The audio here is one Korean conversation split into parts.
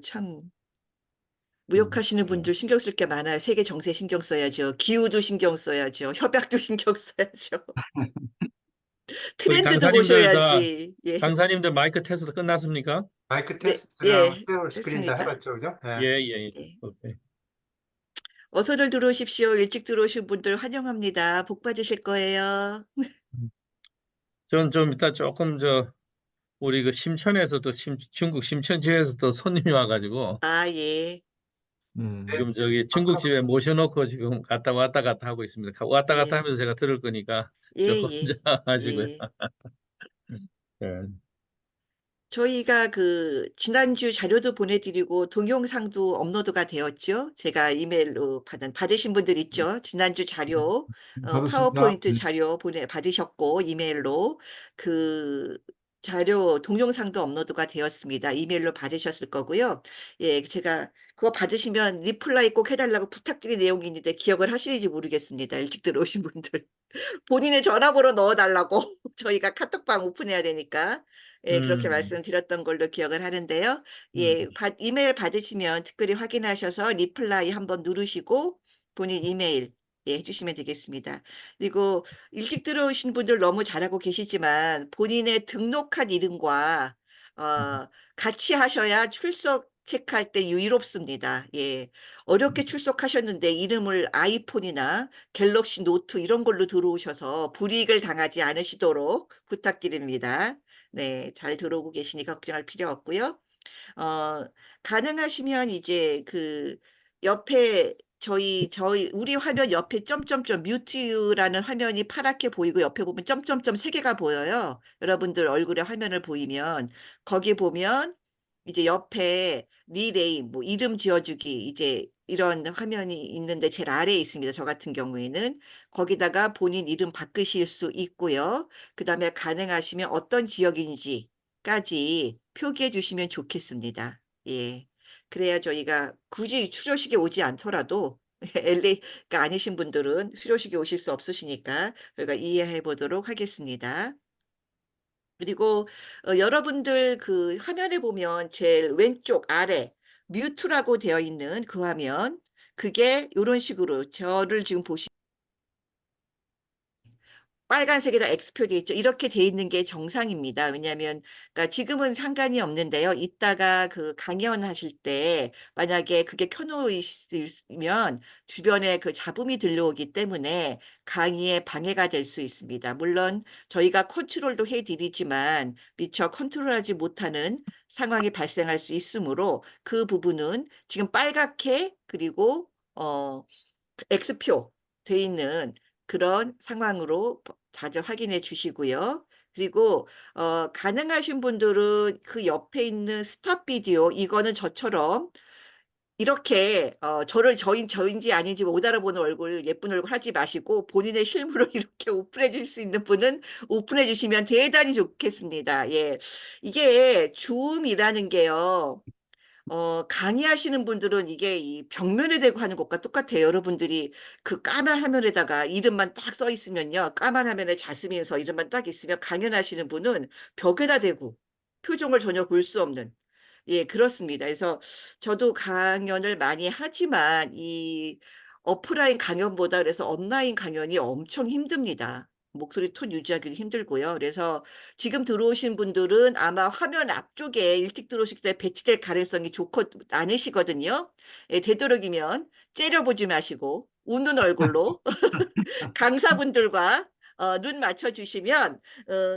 참 음. 무역하시는 네. 분들 신경 쓸 게 많아요. 세계 정세 신경 써야죠. 기후도 신경 써야죠. 협약도 신경 써야죠. 우리 트렌드도 보셔야지. 예. 강사님들 마이크 테스트 끝났습니까? 마이크 네. 테스트랑 예. 쉐어 스크린 다 됐습니다. 해봤죠, 그죠? 예. 예. 예. 오케이. 어서들 들어오십시오. 일찍 들어오신 분들 환영합니다. 복 받으실 거예요. 음. 저는 좀 이따 조금 우리 그 심천에서도 중국 심천지에서도 손님이 와가지고 아, 예. 네. 지금 저기 아까 중국집에 모셔놓고 지금 갔다 왔다 갔다 하고 있습니다. 왔다 갔다 예. 하면서 제가 들을 거니까 예, 저 혼자 예. 하시고요. 예. 예. 저희가 지난주 자료도 보내드리고 동영상도 업로드가 되었죠. 제가 이메일로 받으신 분들 있죠. 지난주 자료, 받았습니다. 파워포인트 자료 받으셨고, 이메일로 그 자료, 동영상도 업로드가 되었습니다. 이메일로 받으셨을 거고요. 예, 제가 그거 받으시면 리플라이 꼭 해달라고 부탁드린 내용이 있는데 기억을 하시는지 모르겠습니다. 일찍 들어오신 분들. 본인의 전화번호 넣어달라고 저희가 카톡방 오픈해야 되니까 예, 그렇게 음, 말씀드렸던 걸로 기억을 하는데요. 음, 예, 이메일 받으시면 특별히 확인하셔서 리플라이 한번 누르시고 본인 이메일 예, 해주시면 되겠습니다. 그리고 일찍 들어오신 분들 너무 잘하고 계시지만 본인의 등록한 이름과 어, 같이 하셔야 출석 체크할 때 유의롭습니다. 예. 어렵게 출석하셨는데 이름을 아이폰이나 갤럭시 노트 이런 걸로 들어오셔서 불이익을 당하지 않으시도록 부탁드립니다. 네, 잘 들어오고 계시니 걱정할 필요 없고요. 어, 가능하시면 이제 옆에 우리 화면 옆에 점점점 뮤트라는 화면이 파랗게 보이고 옆에 보면 점점점 세 개가 보여요. 여러분들 얼굴에 화면을 보이면 거기 보면 이제 옆에 닉네임 뭐 이름 지어주기 이제 이런 화면이 있는데 제일 아래에 있습니다. 저 같은 경우에는 거기다가 본인 이름 바꾸실 수 있고요. 그다음에 가능하시면 어떤 지역인지까지 표기해 주시면 좋겠습니다. 예. 그래야 저희가 굳이 수료식에 오지 않더라도 LA가 아니신 분들은 수료식에 오실 수 없으시니까 저희가 이해해 보도록 하겠습니다. 그리고 여러분들 화면에 보면 제일 왼쪽 아래 뮤트라고 되어 있는 그 화면 그게 이런 식으로 저를 지금 보시 빨간색에다 X 표돼 있죠. 이렇게 돼 있는 게 정상입니다. 왜냐하면 그러니까 지금은 상관이 없는데요. 이따가 강연하실 때 만약에 그게 켜놓으시면 주변에 잡음이 들려오기 때문에 강의에 방해가 될 수 있습니다. 물론 저희가 컨트롤도 해드리지만 미처 컨트롤하지 못하는 상황이 발생할 수 있으므로 그 부분은 지금 빨갛게 그리고 X표 돼 있는 그런 상황으로 자주 확인해 주시고요. 그리고 가능하신 분들은 그 옆에 있는 스탑 비디오 이거는 저처럼 이렇게 저인지 아닌지 못 알아보는 얼굴 예쁜 얼굴 하지 마시고 본인의 실물을 이렇게 오픈해 줄 수 있는 분은 오픈해 주시면 대단히 좋겠습니다. 예. 이게 줌이라는 게요. 강의하시는 분들은 이게 이 벽면에 대고 하는 것과 똑같아요. 여러분들이 그 까만 화면에다가 이름만 딱 써 있으면요. 까만 화면에 잘 쓰면서 이름만 딱 있으면 강연하시는 분은 벽에다 대고 표정을 전혀 볼 수 없는 예, 그렇습니다. 그래서 저도 강연을 많이 하지만 이 오프라인 강연보다 그래서 온라인 강연이 엄청 힘듭니다. 목소리 톤 유지하기도 힘들고요. 그래서 지금 들어오신 분들은 아마 화면 앞쪽에 일찍 들어오실 때 배치될 가능성이 좋고 많으시거든요. 예, 되도록이면 째려보지 마시고 웃는 얼굴로 강사분들과 눈 맞춰주시면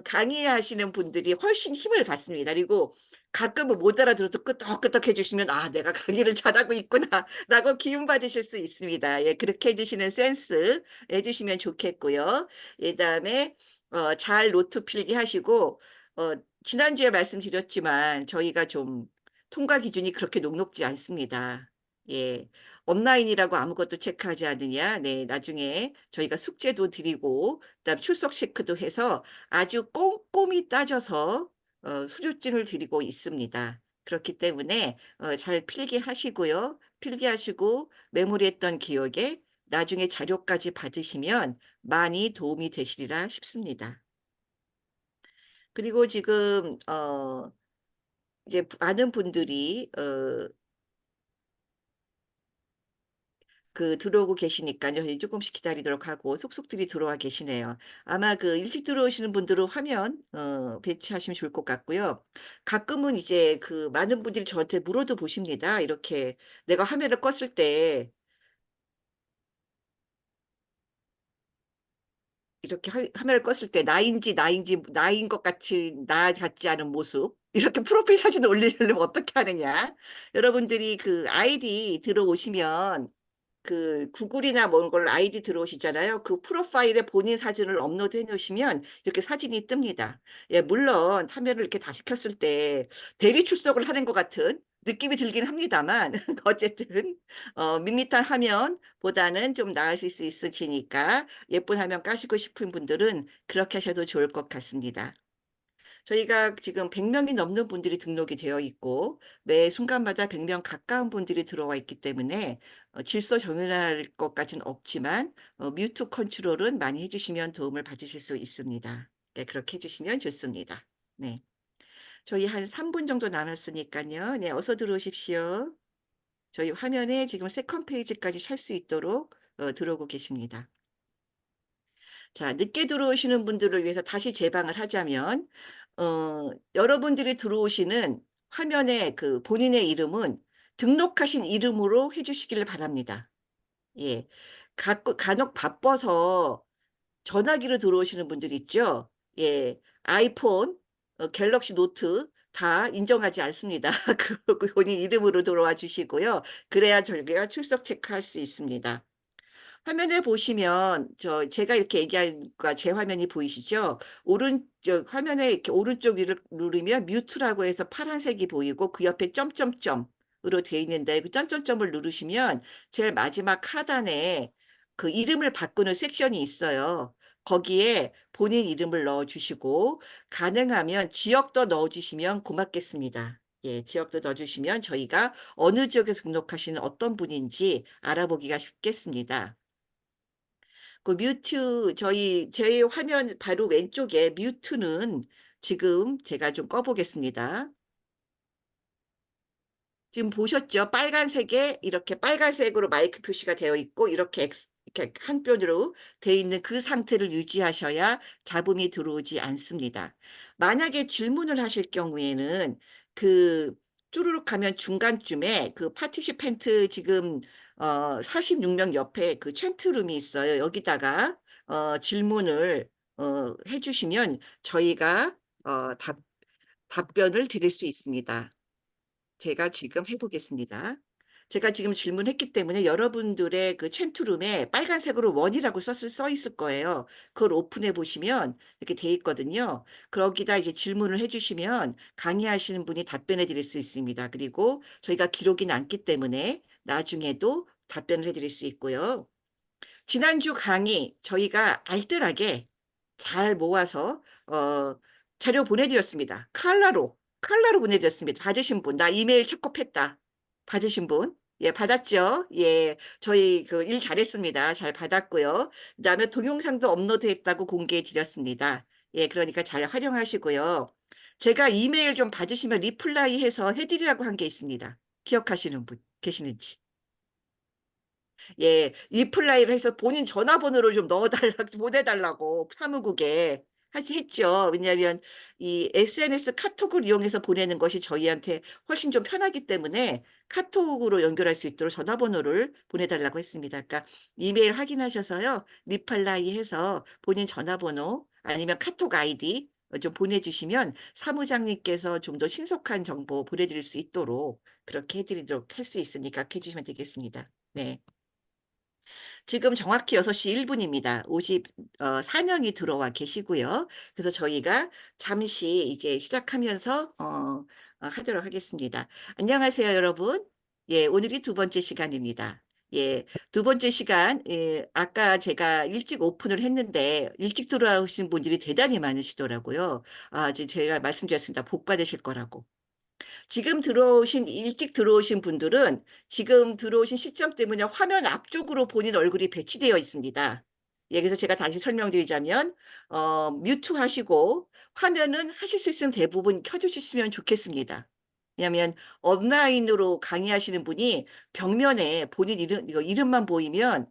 강의하시는 분들이 훨씬 힘을 받습니다. 그리고 가끔은 못 알아들어도 끄떡끄떡 해주시면 아 내가 강의를 잘하고 있구나라고 기운 받으실 수 있습니다. 예, 그렇게 해주시는 센스 해주시면 좋겠고요. 그다음에 잘 노트 필기하시고 지난주에 말씀드렸지만 저희가 좀 통과 기준이 그렇게 녹록지 않습니다. 예. 온라인이라고 아무것도 체크하지 않느냐. 네, 나중에 저희가 숙제도 드리고 그다음 출석 체크도 해서 아주 꼼꼼히 따져서 수료증을 드리고 있습니다. 그렇기 때문에 잘 필기하시고요. 필기하시고 메모리했던 기억에 나중에 자료까지 받으시면 많이 도움이 되시리라 싶습니다. 그리고 지금 이제 많은 분들이 들어오고 계시니까요. 저희 조금씩 기다리도록 하고 속속들이 들어와 계시네요. 아마 일찍 들어오시는 분들은 화면 배치하시면 좋을 것 같고요. 가끔은 이제 많은 분들이 저한테 물어도 보십니다. 이렇게 내가 화면을 껐을 때 이렇게 화면을 껐을 때 나인지 나인 것 같이 나 같지 않은 모습 이렇게 프로필 사진 올리려면 어떻게 하느냐. 여러분들이 아이디 들어오시면 구글이나 뭔 걸로 아이디 들어오시잖아요. 그 프로파일에 본인 사진을 업로드 해 놓으시면 이렇게 사진이 뜹니다. 예, 물론 화면을 이렇게 다시 켰을 때 대리 출석을 하는 것 같은 느낌이 들긴 합니다만 어쨌든 밋밋한 화면보다는 좀 나으실 수 있으시니까 예쁜 화면 까시고 싶은 분들은 그렇게 하셔도 좋을 것 같습니다. 저희가 지금 100명이 넘는 분들이 등록이 되어 있고 매 순간마다 100명 가까운 분들이 들어와 있기 때문에 질서 정연할 것까지는 없지만 뮤트 컨트롤은 많이 해주시면 도움을 받으실 수 있습니다. 네, 그렇게 해주시면 좋습니다. 네, 저희 한 3분 정도 남았으니까요. 네, 어서 들어오십시오. 저희 화면에 지금 세컨 페이지까지 찰 수 있도록 들어오고 계십니다. 자, 늦게 들어오시는 분들을 위해서 다시 재방을 하자면, 여러분들이 들어오시는 화면에 본인의 이름은 등록하신 이름으로 해주시기를 바랍니다. 예. 간혹 바빠서 전화기로 들어오시는 분들 있죠? 예. 아이폰, 갤럭시 노트 다 인정하지 않습니다. 본인 이름으로 들어와 주시고요. 그래야 저희가 출석 체크할 수 있습니다. 화면에 보시면 제가 이렇게 얘기하니까 제 화면이 보이시죠? 화면에 이렇게 오른쪽 위를 누르면 뮤트라고 해서 파란색이 보이고 그 옆에 점점점으로 되어 있는데 그 점점점을 누르시면 제일 마지막 하단에 이름을 바꾸는 섹션이 있어요. 거기에 본인 이름을 넣어주시고 가능하면 지역도 넣어주시면 고맙겠습니다. 예, 지역도 넣어주시면 저희가 어느 지역에서 등록하시는 어떤 분인지 알아보기가 쉽겠습니다. 제 화면 바로 왼쪽에 뮤트는 지금 제가 좀 꺼보겠습니다. 지금 보셨죠? 빨간색에 이렇게 빨간색으로 마이크 표시가 되어 있고 이렇게 한 뼘으로 되어 있는 그 상태를 유지하셔야 잡음이 들어오지 않습니다. 만약에 질문을 하실 경우에는 쭈루룩 가면 중간쯤에 파티시펜트 지금 46명 옆에 챈트룸이 있어요. 여기다가 질문을 해주시면 저희가 답변을 드릴 수 있습니다. 제가 지금 해보겠습니다. 제가 지금 질문했기 때문에 여러분들의 챈트룸에 빨간색으로 원이라고 써 있을 거예요. 그걸 오픈해 보시면 이렇게 돼 있거든요. 거기다 이제 질문을 해주시면 강의하시는 분이 답변해 드릴 수 있습니다. 그리고 저희가 기록이 남기 때문에 나중에도 답변을 해드릴 수 있고요. 지난주 강의 저희가 알뜰하게 잘 모아서 자료 보내드렸습니다. 칼라로 보내드렸습니다. 받으신 분, 나 이메일 착kop했다. 받으신 분, 예, 받았죠? 예, 저희 일 잘했습니다. 잘 받았고요. 그다음에 동영상도 업로드했다고 공개해 드렸습니다. 예, 그러니까 잘 활용하시고요. 제가 이메일 좀 받으시면 리플라이 해서 해드리라고 한 게 있습니다. 기억하시는 분 계시는지? 예, 리플라이를 해서 본인 전화번호를 좀 보내달라고 사무국에 했죠. 왜냐하면 이 SNS 카톡을 이용해서 보내는 것이 저희한테 훨씬 좀 편하기 때문에 카톡으로 연결할 수 있도록 전화번호를 보내달라고 했습니다. 그러니까 이메일 확인하셔서요. 리플라이 해서 본인 전화번호 아니면 카톡 아이디 좀 보내주시면 사무장님께서 좀 더 신속한 정보 보내드릴 수 있도록 그렇게 해드리도록 할 수 있으니까 해주시면 되겠습니다. 네. 지금 정확히 6시 1분입니다. 54명이 들어와 계시고요. 그래서 저희가 잠시 이제 시작하면서 하도록 하겠습니다. 안녕하세요, 여러분. 예, 오늘이 두 번째 시간입니다. 예, 두 번째 시간, 예, 아까 제가 일찍 오픈을 했는데 일찍 들어오신 분들이 대단히 많으시더라고요. 이제 제가 말씀드렸습니다. 복 받으실 거라고. 일찍 들어오신 분들은 지금 들어오신 시점 때문에 화면 앞쪽으로 본인 얼굴이 배치되어 있습니다. 예, 그래서 제가 다시 설명드리자면, 뮤트 하시고 화면은 하실 수 있으면 대부분 켜주시면 좋겠습니다. 왜냐하면 온라인으로 강의하시는 분이 벽면에 본인 이름만 보이면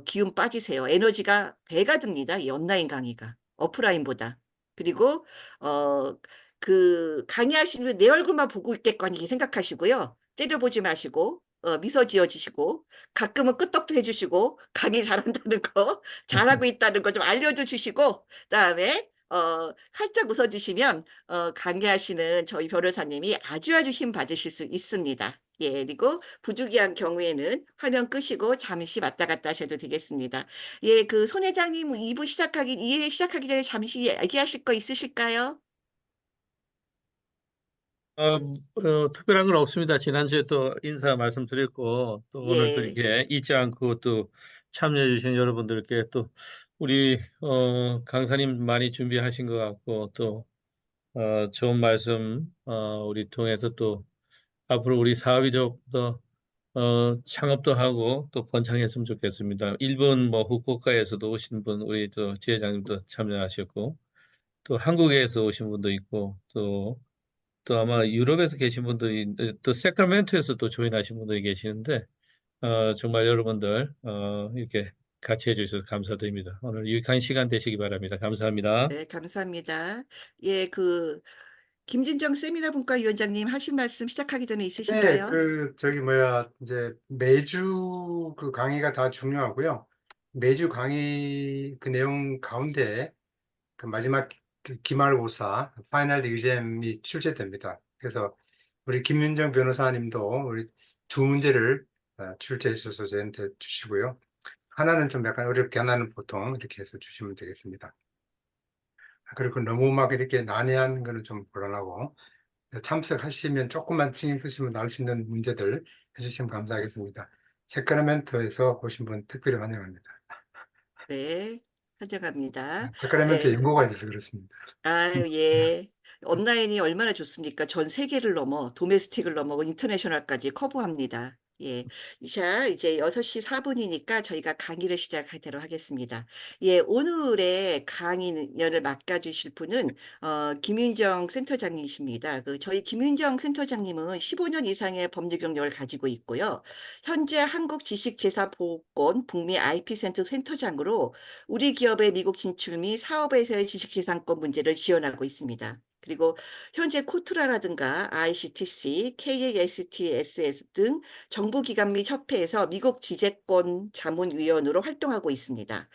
기운 빠지세요. 에너지가 배가 듭니다. 이 온라인 강의가 오프라인보다. 그리고 어, 그 강의하시는 분 내 얼굴만 보고 있겠거니 생각하시고요. 째려보지 마시고 미소 지어주시고 가끔은 끄떡도 해주시고 강의 잘한다는 거 잘하고 있다는 거 좀 알려줘 주시고 그다음에 살짝 웃어주시면 강의하시는 저희 변호사님이 아주 힘 받으실 수 있습니다. 예, 그리고 부득이한 경우에는 화면 끄시고 잠시 왔다 갔다 하셔도 되겠습니다. 예, 그 손 회장님 2부 시작하기 전에 잠시 얘기하실 거 있으실까요? 특별한 건 없습니다. 지난주에 또 인사 말씀드렸고, 또 오늘 또 예, 이렇게 잊지 않고 또 참여해주신 여러분들께 또 우리, 강사님 많이 준비하신 것 같고, 또, 좋은 말씀, 우리 통해서 또 앞으로 우리 사업이 좀더 창업도 하고 또 번창했으면 좋겠습니다. 일본 뭐 후쿠오카에서도 오신 분, 우리 또 지회장님도 참여하셨고, 또 한국에서 오신 분도 있고, 또 아마 유럽에서 계신 분들이, 또 세크라멘토에서 또 조인하신 분들이 계시는데, 정말 여러분들, 이렇게 같이 해주셔서 감사드립니다. 오늘 유익한 시간 되시기 바랍니다. 감사합니다. 네, 감사합니다. 예, 그 김진정 세미나 분과 위원장님 하신 말씀 시작하기 전에 네, 있으신가요? 이제 매주 그 강의가 다 중요하고요. 매주 강의 그 내용 가운데 그 마지막 그 기말고사, 파이널 exam이 출제됩니다. 그래서 우리 김윤정 변호사님도 우리 두 문제를 출제해 주셔서 저한테 주시고요. 하나는 좀 약간 어렵게, 하나는 보통 이렇게 해서 주시면 되겠습니다. 그리고 너무 막 이렇게 난해한 거는 좀 곤란하고, 참석하시면 조금만 신경 쓰시면 나올 수 있는 문제들 해주시면 감사하겠습니다. 세크라멘토에서 오신 분 특별히 환영합니다. 네, 환영합니다. 세크라멘토에 예, 연고가 있어서 그렇습니다. 아유, 예. 온라인이 얼마나 좋습니까? 전 세계를 넘어, 도메스틱을 넘어, 인터내셔널까지 커버합니다. 예. 자, 이제 6시 4분이니까 저희가 강의를 시작하도록 하겠습니다. 예, 오늘의 강의를 맡아주실 분은, 김윤정 센터장님이십니다. 저희 김윤정 센터장님은 15년 이상의 법률 경력을 가지고 있고요. 현재 한국지식재산보호권 북미 IP센터 센터장으로 우리 기업의 미국 진출 및 사업에서의 지식재산권 문제를 지원하고 있습니다. 그리고 현재 코트라라든가 ICTC, KASTSS 등 정부기관 및 협회에서 미국 지재권 자문위원으로 활동하고 있습니다.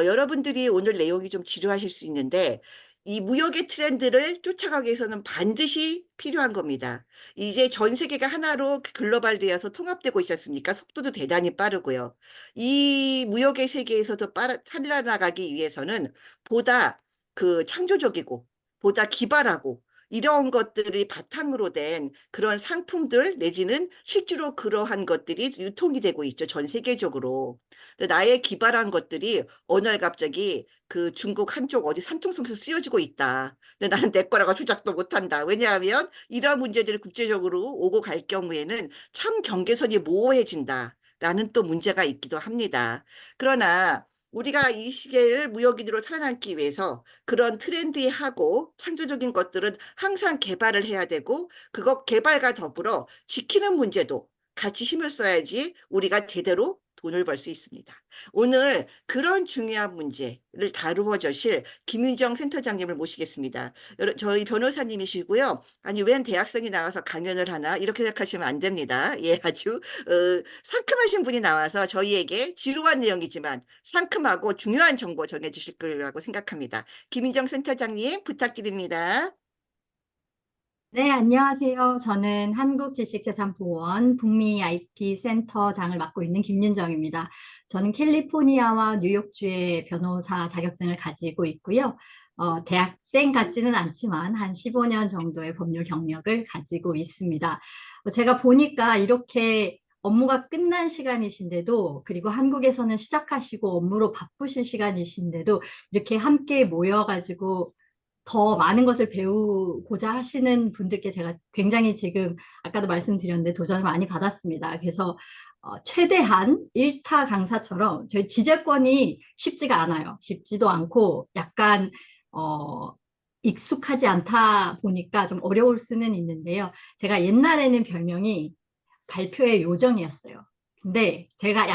여러분들이 오늘 내용이 좀 지루하실 수 있는데 이 무역의 트렌드를 쫓아가기 위해서는 반드시 필요한 겁니다. 이제 전 세계가 하나로 글로벌되어서 통합되고 있지 않습니까? 속도도 대단히 빠르고요. 이 무역의 세계에서도 살아나가기 위해서는 보다 창조적이고 보다 기발하고 이런 것들이 바탕으로 된 그런 상품들 내지는 실제로 그러한 것들이 유통이 되고 있죠. 전 세계적으로. 근데 나의 기발한 것들이 어느 날 갑자기 중국 한쪽 어디 산통성에서 쓰여지고 있다. 근데 나는 내 거라고 주장도 못한다. 왜냐하면 이러한 문제들이 국제적으로 오고 갈 경우에는 참 경계선이 모호해진다. 라는 또 문제가 있기도 합니다. 그러나 우리가 이 시계를 무역인으로 살아남기 위해서 그런 트렌디하고 창조적인 것들은 항상 개발을 해야 되고 그것 개발과 더불어 지키는 문제도 같이 힘을 써야지 우리가 제대로 돈을 벌 수 있습니다. 오늘 그런 중요한 문제를 다루어 주실 김윤정 센터장님을 모시겠습니다. 저희 변호사님이시고요. 아니 웬 대학생이 나와서 강연을 하나 이렇게 생각하시면 안 됩니다. 예, 아주 상큼하신 분이 나와서 저희에게 지루한 내용이지만 상큼하고 중요한 정보 전해주실 거라고 생각합니다. 김인정 센터장님 부탁드립니다. 네, 안녕하세요. 저는 한국지식재산보호원 북미 IP 센터장을 맡고 있는 김윤정입니다. 저는 캘리포니아와 뉴욕주의 변호사 자격증을 가지고 있고요. 대학생 같지는 않지만 한 15년 정도의 법률 경력을 가지고 있습니다. 제가 보니까 이렇게 업무가 끝난 시간이신데도 그리고 한국에서는 시작하시고 업무로 바쁘신 시간이신데도 이렇게 함께 모여가지고 더 많은 것을 배우고자 하시는 분들께 제가 굉장히 지금 아까도 말씀드렸는데 도전을 많이 받았습니다. 그래서 최대한 일타 강사처럼 저희 지재권이 쉽지가 않아요. 쉽지도 않고 약간 익숙하지 않다 보니까 좀 어려울 수는 있는데요. 제가 옛날에는 별명이 발표의 요정이었어요. 근데 제가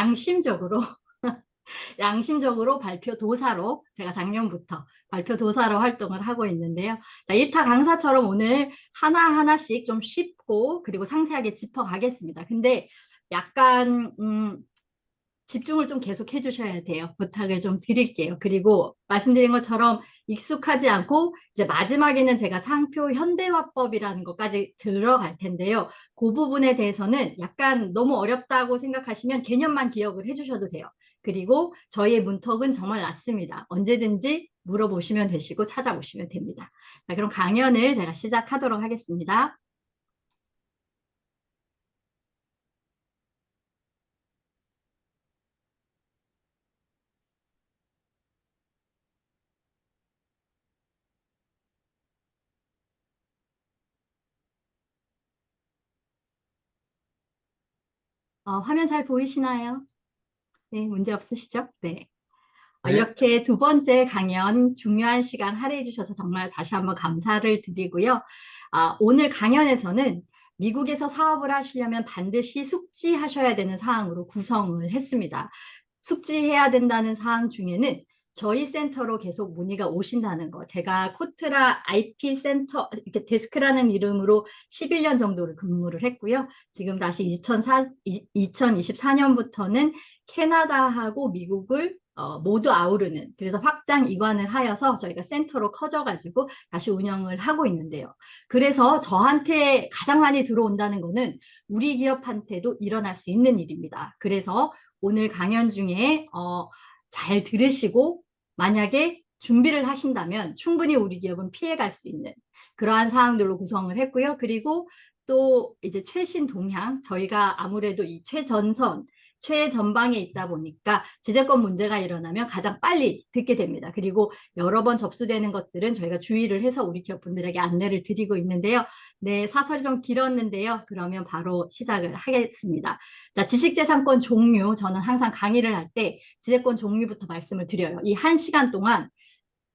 양심적으로 발표 도사로 제가 작년부터 발표 도사로 활동을 하고 있는데요. 자, 1타 강사처럼 오늘 하나하나씩 좀 쉽고 그리고 상세하게 짚어가겠습니다. 근데 약간 집중을 좀 계속 해주셔야 돼요. 부탁을 좀 드릴게요. 그리고 말씀드린 것처럼 익숙하지 않고 이제 마지막에는 제가 상표 현대화법이라는 것까지 들어갈 텐데요. 그 부분에 대해서는 약간 너무 어렵다고 생각하시면 개념만 기억을 해주셔도 돼요. 그리고 저희의 문턱은 정말 낮습니다. 언제든지 물어보시면 되시고 찾아오시면 됩니다. 자, 그럼 강연을 제가 시작하도록 하겠습니다. 화면 잘 보이시나요? 네, 문제 없으시죠? 네. 네. 이렇게 두 번째 강연 중요한 시간 할애해 주셔서 정말 다시 한번 감사를 드리고요. 오늘 강연에서는 미국에서 사업을 하시려면 반드시 숙지하셔야 되는 사항으로 구성을 했습니다. 숙지해야 된다는 사항 중에는 저희 센터로 계속 문의가 오신다는 거. 제가 코트라 IP 센터, 이렇게 데스크라는 이름으로 11년 정도를 근무를 했고요. 지금 다시 2024년부터는 캐나다하고 미국을 모두 아우르는, 그래서 확장 이관을 하여서 저희가 센터로 커져가지고 다시 운영을 하고 있는데요. 그래서 저한테 가장 많이 들어온다는 거는 우리 기업한테도 일어날 수 있는 일입니다. 그래서 오늘 강연 중에 잘 들으시고 만약에 준비를 하신다면 충분히 우리 기업은 피해갈 수 있는 그러한 사항들로 구성을 했고요. 그리고 또 이제 최신 동향, 저희가 아무래도 이 최전선, 최전방에 있다 보니까 지재권 문제가 일어나면 가장 빨리 듣게 됩니다. 그리고 여러 번 접수되는 것들은 저희가 주의를 해서 우리 기업분들에게 안내를 드리고 있는데요. 네, 사설이 좀 길었는데요. 그러면 바로 시작을 하겠습니다. 자, 지식재산권 종류, 저는 항상 강의를 할 때 지재권 종류부터 말씀을 드려요. 이 1시간 동안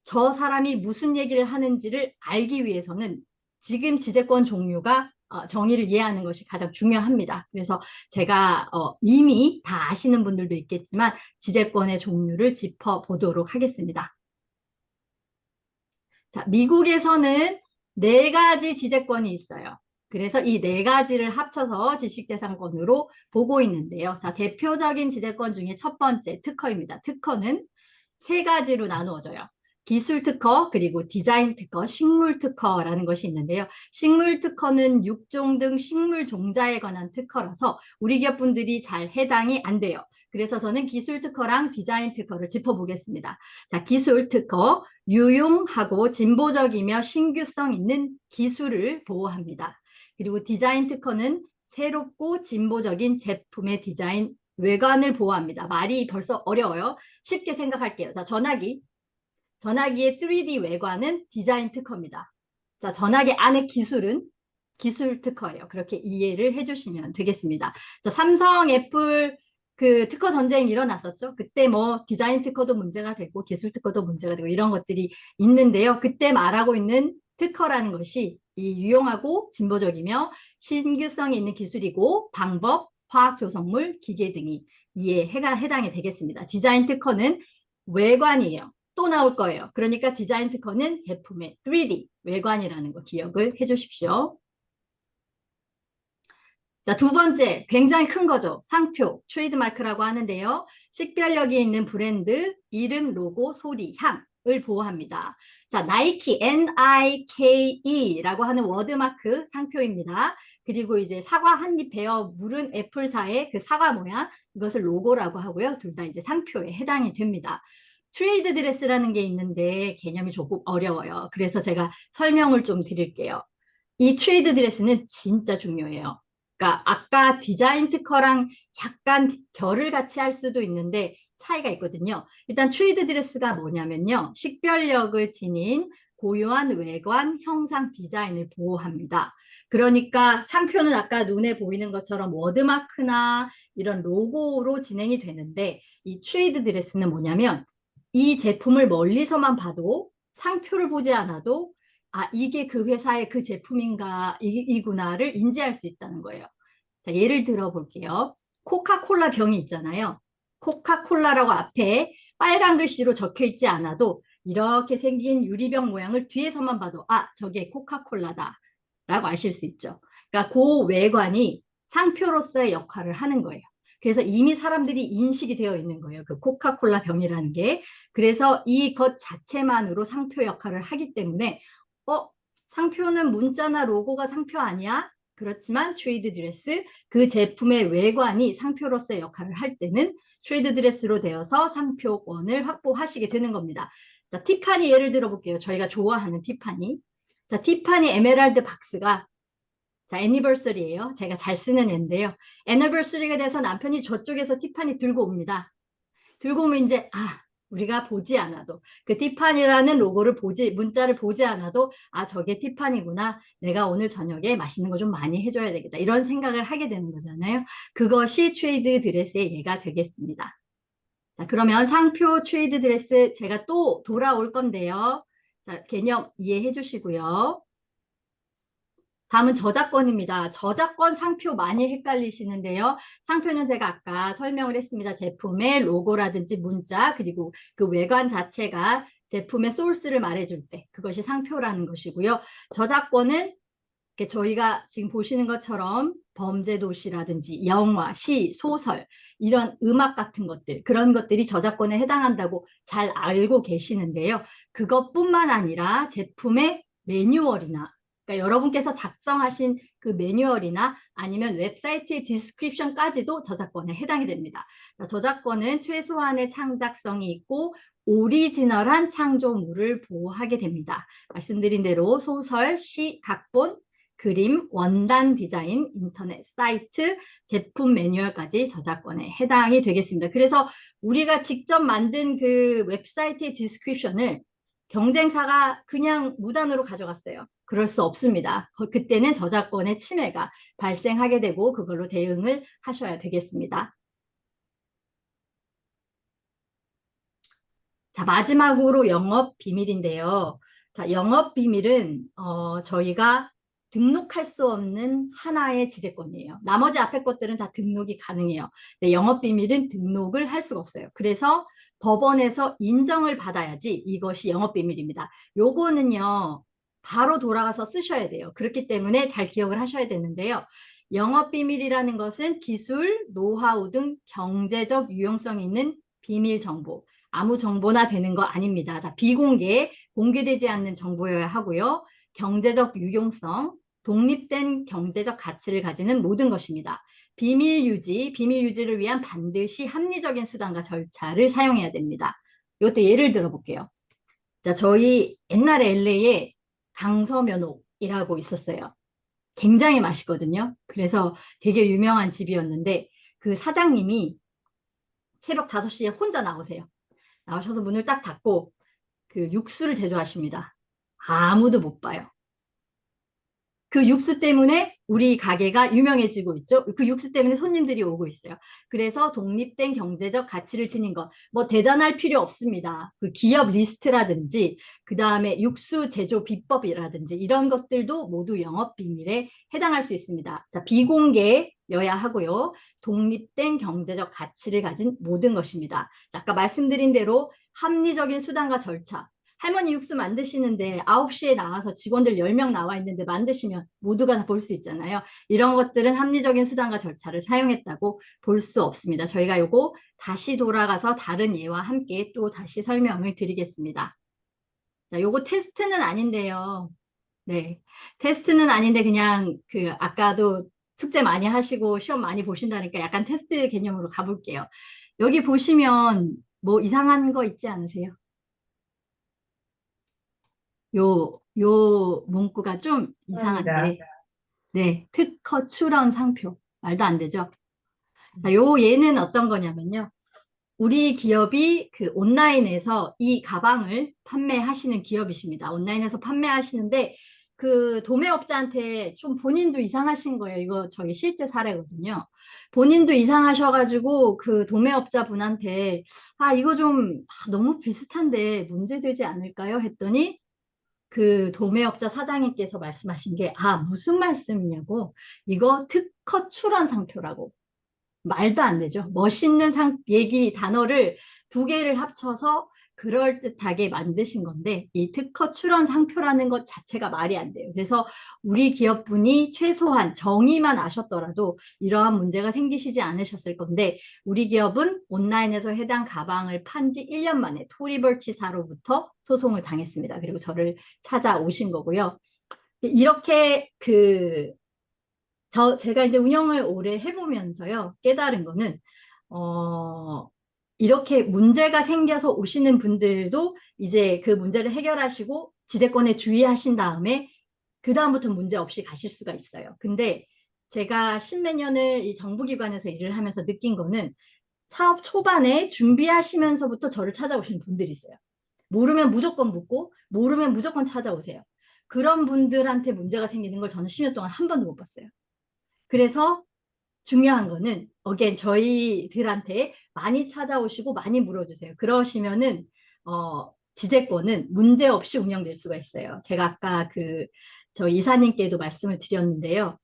저 사람이 무슨 얘기를 하는지를 알기 위해서는 지금 지재권 종류가 정의를 이해하는 것이 가장 중요합니다. 그래서 제가 이미 다 아시는 분들도 있겠지만 지재권의 종류를 짚어보도록 하겠습니다. 자, 미국에서는 4가지 지재권이 있어요. 그래서 이 4가지를 합쳐서 지식재산권으로 보고 있는데요. 자, 대표적인 지재권 중에 첫 번째 특허입니다. 특허는 3가지로 나누어져요. 기술 특허, 그리고 디자인 특허, 식물 특허라는 것이 있는데요. 식물 특허는 육종 등 식물 종자에 관한 특허라서 우리 기업분들이 잘 해당이 안 돼요. 그래서 저는 기술 특허랑 디자인 특허를 짚어보겠습니다. 자, 기술 특허, 유용하고 진보적이며 신규성 있는 기술을 보호합니다. 그리고 디자인 특허는 새롭고 진보적인 제품의 디자인, 외관을 보호합니다. 말이 벌써 어려워요. 쉽게 생각할게요. 자, 전화기의 3D 외관은 디자인 특허입니다. 자, 전화기 안의 기술은 기술 특허예요. 그렇게 이해를 해주시면 되겠습니다. 자, 삼성, 애플 그 특허 전쟁이 일어났었죠. 그때 뭐 디자인 특허도 문제가 되고 기술 특허도 문제가 되고 이런 것들이 있는데요. 그때 말하고 있는 특허라는 것이 이 유용하고 진보적이며 신규성이 있는 기술이고 방법, 화학 조성물, 기계 등이 이해가 해당이 되겠습니다. 디자인 특허는 외관이에요. 또 나올 거예요. 그러니까 디자인 특허는 제품의 3D 외관이라는 거 기억을 해주십시오. 자, 두 번째, 굉장히 큰 거죠. 상표, 트레이드마크라고 하는데요. 식별력이 있는 브랜드, 이름, 로고, 소리, 향을 보호합니다. 자, 나이키, NIKE라고 하는 워드마크 상표입니다. 그리고 이제 사과 한 입 베어 물은 애플사의 그 사과 모양, 이것을 로고라고 하고요. 둘 다 이제 상표에 해당이 됩니다. 트레이드 드레스라는 게 있는데 개념이 조금 어려워요. 그래서 제가 설명을 좀 드릴게요. 이 트레이드 드레스는 진짜 중요해요. 그러니까 아까 디자인 특허랑 약간 결을 같이 할 수도 있는데 차이가 있거든요. 일단 트레이드 드레스가 뭐냐면요. 식별력을 지닌 고유한 외관, 형상, 디자인을 보호합니다. 그러니까 상표는 아까 눈에 보이는 것처럼 워드마크나 이런 로고로 진행이 되는데 이 트레이드 드레스는 뭐냐면 이 제품을 멀리서만 봐도 상표를 보지 않아도 아, 이게 그 회사의 그 제품인가, 이구나를 인지할 수 있다는 거예요. 자, 예를 들어 볼게요. 코카콜라 병이 있잖아요. 코카콜라라고 앞에 빨간 글씨로 적혀 있지 않아도 이렇게 생긴 유리병 모양을 뒤에서만 봐도 아, 저게 코카콜라다 라고 아실 수 있죠. 그러니까 그 외관이 상표로서의 역할을 하는 거예요. 그래서 이미 사람들이 인식이 되어 있는 거예요. 그 코카콜라 병이라는 게. 그래서 이것 자체만으로 상표 역할을 하기 때문에 상표는 문자나 로고가 상표 아니야? 그렇지만 트레이드 드레스, 그 제품의 외관이 상표로서의 역할을 할 때는 트레이드 드레스로 되어서 상표권을 확보하시게 되는 겁니다. 자, 티파니 예를 들어 볼게요. 저희가 좋아하는 티파니. 자, 티파니 에메랄드 박스가 자, 애니버서리예요. 제가 잘 쓰는 앤데요. 애니버서리가 돼서 남편이 저쪽에서 티파니 들고 옵니다. 들고 오면 이제 우리가 보지 않아도 그 티파니라는 로고를 문자를 보지 않아도 아, 저게 티파니구나. 내가 오늘 저녁에 맛있는 거 좀 많이 해줘야 되겠다. 이런 생각을 하게 되는 거잖아요. 그것이 트레이드 드레스의 예가 되겠습니다. 자, 그러면 상표 트레이드 드레스 제가 또 돌아올 건데요. 자, 개념 이해해 주시고요. 다음은 저작권입니다. 저작권, 상표 많이 헷갈리시는데요. 상표는 제가 아까 설명을 했습니다. 제품의 로고라든지 문자 그리고 그 외관 자체가 제품의 소스를 말해줄 때 그것이 상표라는 것이고요. 저작권은 저희가 지금 보시는 것처럼 범죄도시라든지 영화, 시, 소설 이런 음악 같은 것들 그런 것들이 저작권에 해당한다고 잘 알고 계시는데요. 그것뿐만 아니라 제품의 매뉴얼이나 그러니까 여러분께서 작성하신 그 매뉴얼이나 아니면 웹사이트의 디스크립션까지도 저작권에 해당이 됩니다. 저작권은 최소한의 창작성이 있고 오리지널한 창조물을 보호하게 됩니다. 말씀드린 대로 소설, 시, 각본, 그림, 원단 디자인, 인터넷 사이트, 제품 매뉴얼까지 저작권에 해당이 되겠습니다. 그래서 우리가 직접 만든 그 웹사이트의 디스크립션을 경쟁사가 그냥 무단으로 가져갔어요. 그럴 수 없습니다. 그때는 저작권의 침해가 발생하게 되고 그걸로 대응을 하셔야 되겠습니다. 자, 마지막으로 영업 비밀인데요. 자, 영업 비밀은 저희가 등록할 수 없는 하나의 지재권이에요. 나머지 앞에 것들은 다 등록이 가능해요. 근데 영업 비밀은 등록을 할 수가 없어요. 그래서 법원에서 인정을 받아야지 이것이 영업 비밀입니다. 요거는요, 바로 돌아가서 쓰셔야 돼요. 그렇기 때문에 잘 기억을 하셔야 되는데요. 영업 비밀이라는 것은 기술, 노하우 등 경제적 유용성 있는 비밀 정보. 아무 정보나 되는 거 아닙니다. 자, 비공개, 공개되지 않는 정보여야 하고요. 경제적 유용성, 독립된 경제적 가치를 가지는 모든 것입니다. 비밀 유지를 위한 반드시 합리적인 수단과 절차를 사용해야 됩니다. 이것도 예를 들어 볼게요. 자, 저희 옛날에 LA에 강서면옥이라고 있었어요. 굉장히 맛있거든요. 그래서 되게 유명한 집이었는데 그 사장님이 새벽 5시에 혼자 나오세요. 나오셔서 문을 딱 닫고 그 육수를 제조하십니다. 아무도 못 봐요. 그 육수 때문에 우리 가게가 유명해지고 있죠. 그 육수 때문에 손님들이 오고 있어요. 그래서 독립된 경제적 가치를 지닌 것, 뭐 대단할 필요 없습니다. 그 기업 리스트라든지 그 다음에 육수 제조 비법이라든지 이런 것들도 모두 영업 비밀에 해당할 수 있습니다. 자, 비공개여야 하고요. 독립된 경제적 가치를 가진 모든 것입니다. 아까 말씀드린 대로 합리적인 수단과 절차, 할머니 육수 만드시는데 9시에 나와서 직원들 10명 나와 있는데 만드시면 모두가 다 볼 수 있잖아요. 이런 것들은 합리적인 수단과 절차를 사용했다고 볼 수 없습니다. 저희가 요거 다시 돌아가서 다른 예와 함께 또 다시 설명을 드리겠습니다. 자, 요거 테스트는 아닌데요. 네. 테스트는 아닌데 그냥 아까도 숙제 많이 하시고 시험 많이 보신다니까 약간 테스트 개념으로 가볼게요. 여기 보시면 뭐 이상한 거 있지 않으세요? 요 문구가 좀 이상한데, 네, 특허 출원 상표. 말도 안 되죠? 자, 얘는 어떤 거냐면요. 우리 기업이 그 온라인에서 이 가방을 판매하시는 기업이십니다. 온라인에서 판매하시는데, 그 도매업자한테 좀 본인도 이상하신 거예요. 이거 저희 실제 사례거든요. 본인도 이상하셔가지고 그 도매업자 분한테, 이거 좀 너무 비슷한데 문제되지 않을까요? 했더니, 그 도매업자 사장님께서 말씀하신 게, 무슨 말씀이냐고, 이거 특허 출원 상표라고. 말도 안 되죠. 멋있는 단어를 두 개를 합쳐서 그럴듯하게 만드신 건데, 이 특허 출원 상표라는 것 자체가 말이 안 돼요. 그래서 우리 기업분이 최소한 정의만 아셨더라도 이러한 문제가 생기시지 않으셨을 건데, 우리 기업은 온라인에서 해당 가방을 판 지 1년 만에 토리버치사로부터 소송을 당했습니다. 그리고 저를 찾아오신 거고요. 이렇게 제가 이제 운영을 오래 해보면서요, 깨달은 거는, 이렇게 문제가 생겨서 오시는 분들도 이제 그 문제를 해결하시고 지재권에 주의하신 다음에 그다음부터 문제 없이 가실 수가 있어요. 근데 제가 십몇 년을 이 정부기관에서 일을 하면서 느낀 거는 사업 초반에 준비하시면서부터 저를 찾아오시는 분들이 있어요. 모르면 무조건 묻고 모르면 무조건 찾아오세요. 그런 분들한테 문제가 생기는 걸 저는 10년 동안 한 번도 못 봤어요. 그래서 중요한 거는 저희들한테 많이 찾아오시고 많이 물어주세요. 그러시면은 지재권은 문제 없이 운영될 수가 있어요. 제가 아까 저 이사님께도 말씀을 드렸는데요.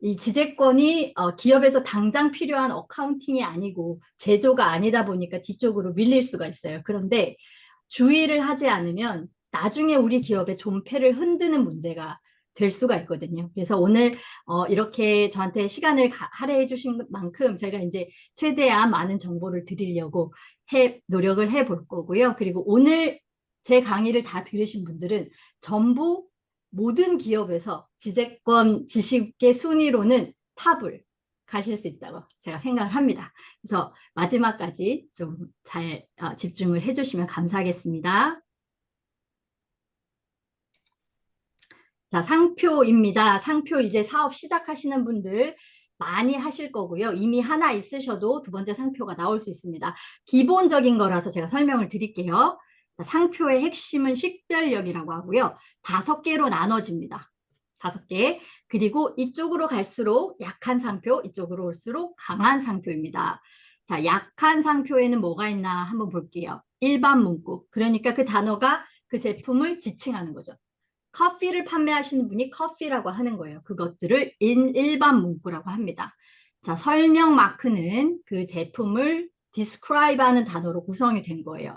이 지재권이 기업에서 당장 필요한 어카운팅이 아니고 제조가 아니다 보니까 뒤쪽으로 밀릴 수가 있어요. 그런데 주의를 하지 않으면 나중에 우리 기업의 존폐를 흔드는 문제가 될 수가 있거든요. 그래서 오늘 이렇게 저한테 시간을 할애해 주신 만큼 제가 이제 최대한 많은 정보를 드리려고 노력을 해볼 거고요. 그리고 오늘 제 강의를 다 들으신 분들은 전부 모든 기업에서 지재권 지식의 순위로는 탑을 가실 수 있다고 제가 생각을 합니다. 그래서 마지막까지 좀 잘 집중을 해주시면 감사하겠습니다. 자, 상표입니다. 상표 이제 사업 시작하시는 분들 많이 하실 거고요. 이미 하나 있으셔도 두 번째 상표가 나올 수 있습니다. 기본적인 거라서 제가 설명을 드릴게요. 자, 상표의 핵심은 식별력이라고 하고요. 5개로 나눠집니다. 5개. 그리고 이쪽으로 갈수록 약한 상표, 이쪽으로 올수록 강한 상표입니다. 자, 약한 상표에는 뭐가 있나 한번 볼게요. 일반 문구. 그러니까 그 단어가 그 제품을 지칭하는 거죠. 커피를 판매하시는 분이 커피라고 하는 거예요. 그것들을 일반 문구라고 합니다. 자, 설명 마크는 그 제품을 describe 하는 단어로 구성이 된 거예요.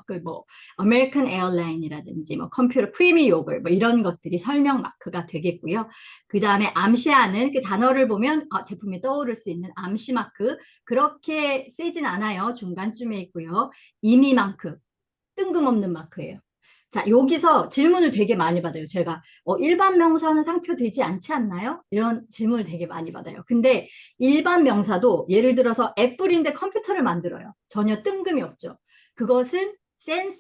American Airline이라든지 컴퓨터 프리미 요글 이런 것들이 설명 마크가 되겠고요. 그 다음에 암시하는 그 단어를 보면 제품이 떠오를 수 있는 암시 마크, 그렇게 세진 않아요. 중간쯤에 있고요. 임의 마크, 뜬금없는 마크예요. 자, 여기서 질문을 되게 많이 받아요. 제가 일반 명사는 상표 되지 않지 않나요? 이런 질문을 되게 많이 받아요. 근데 일반 명사도 예를 들어서 애플인데 컴퓨터를 만들어요. 전혀 뜬금이 없죠. 그것은 센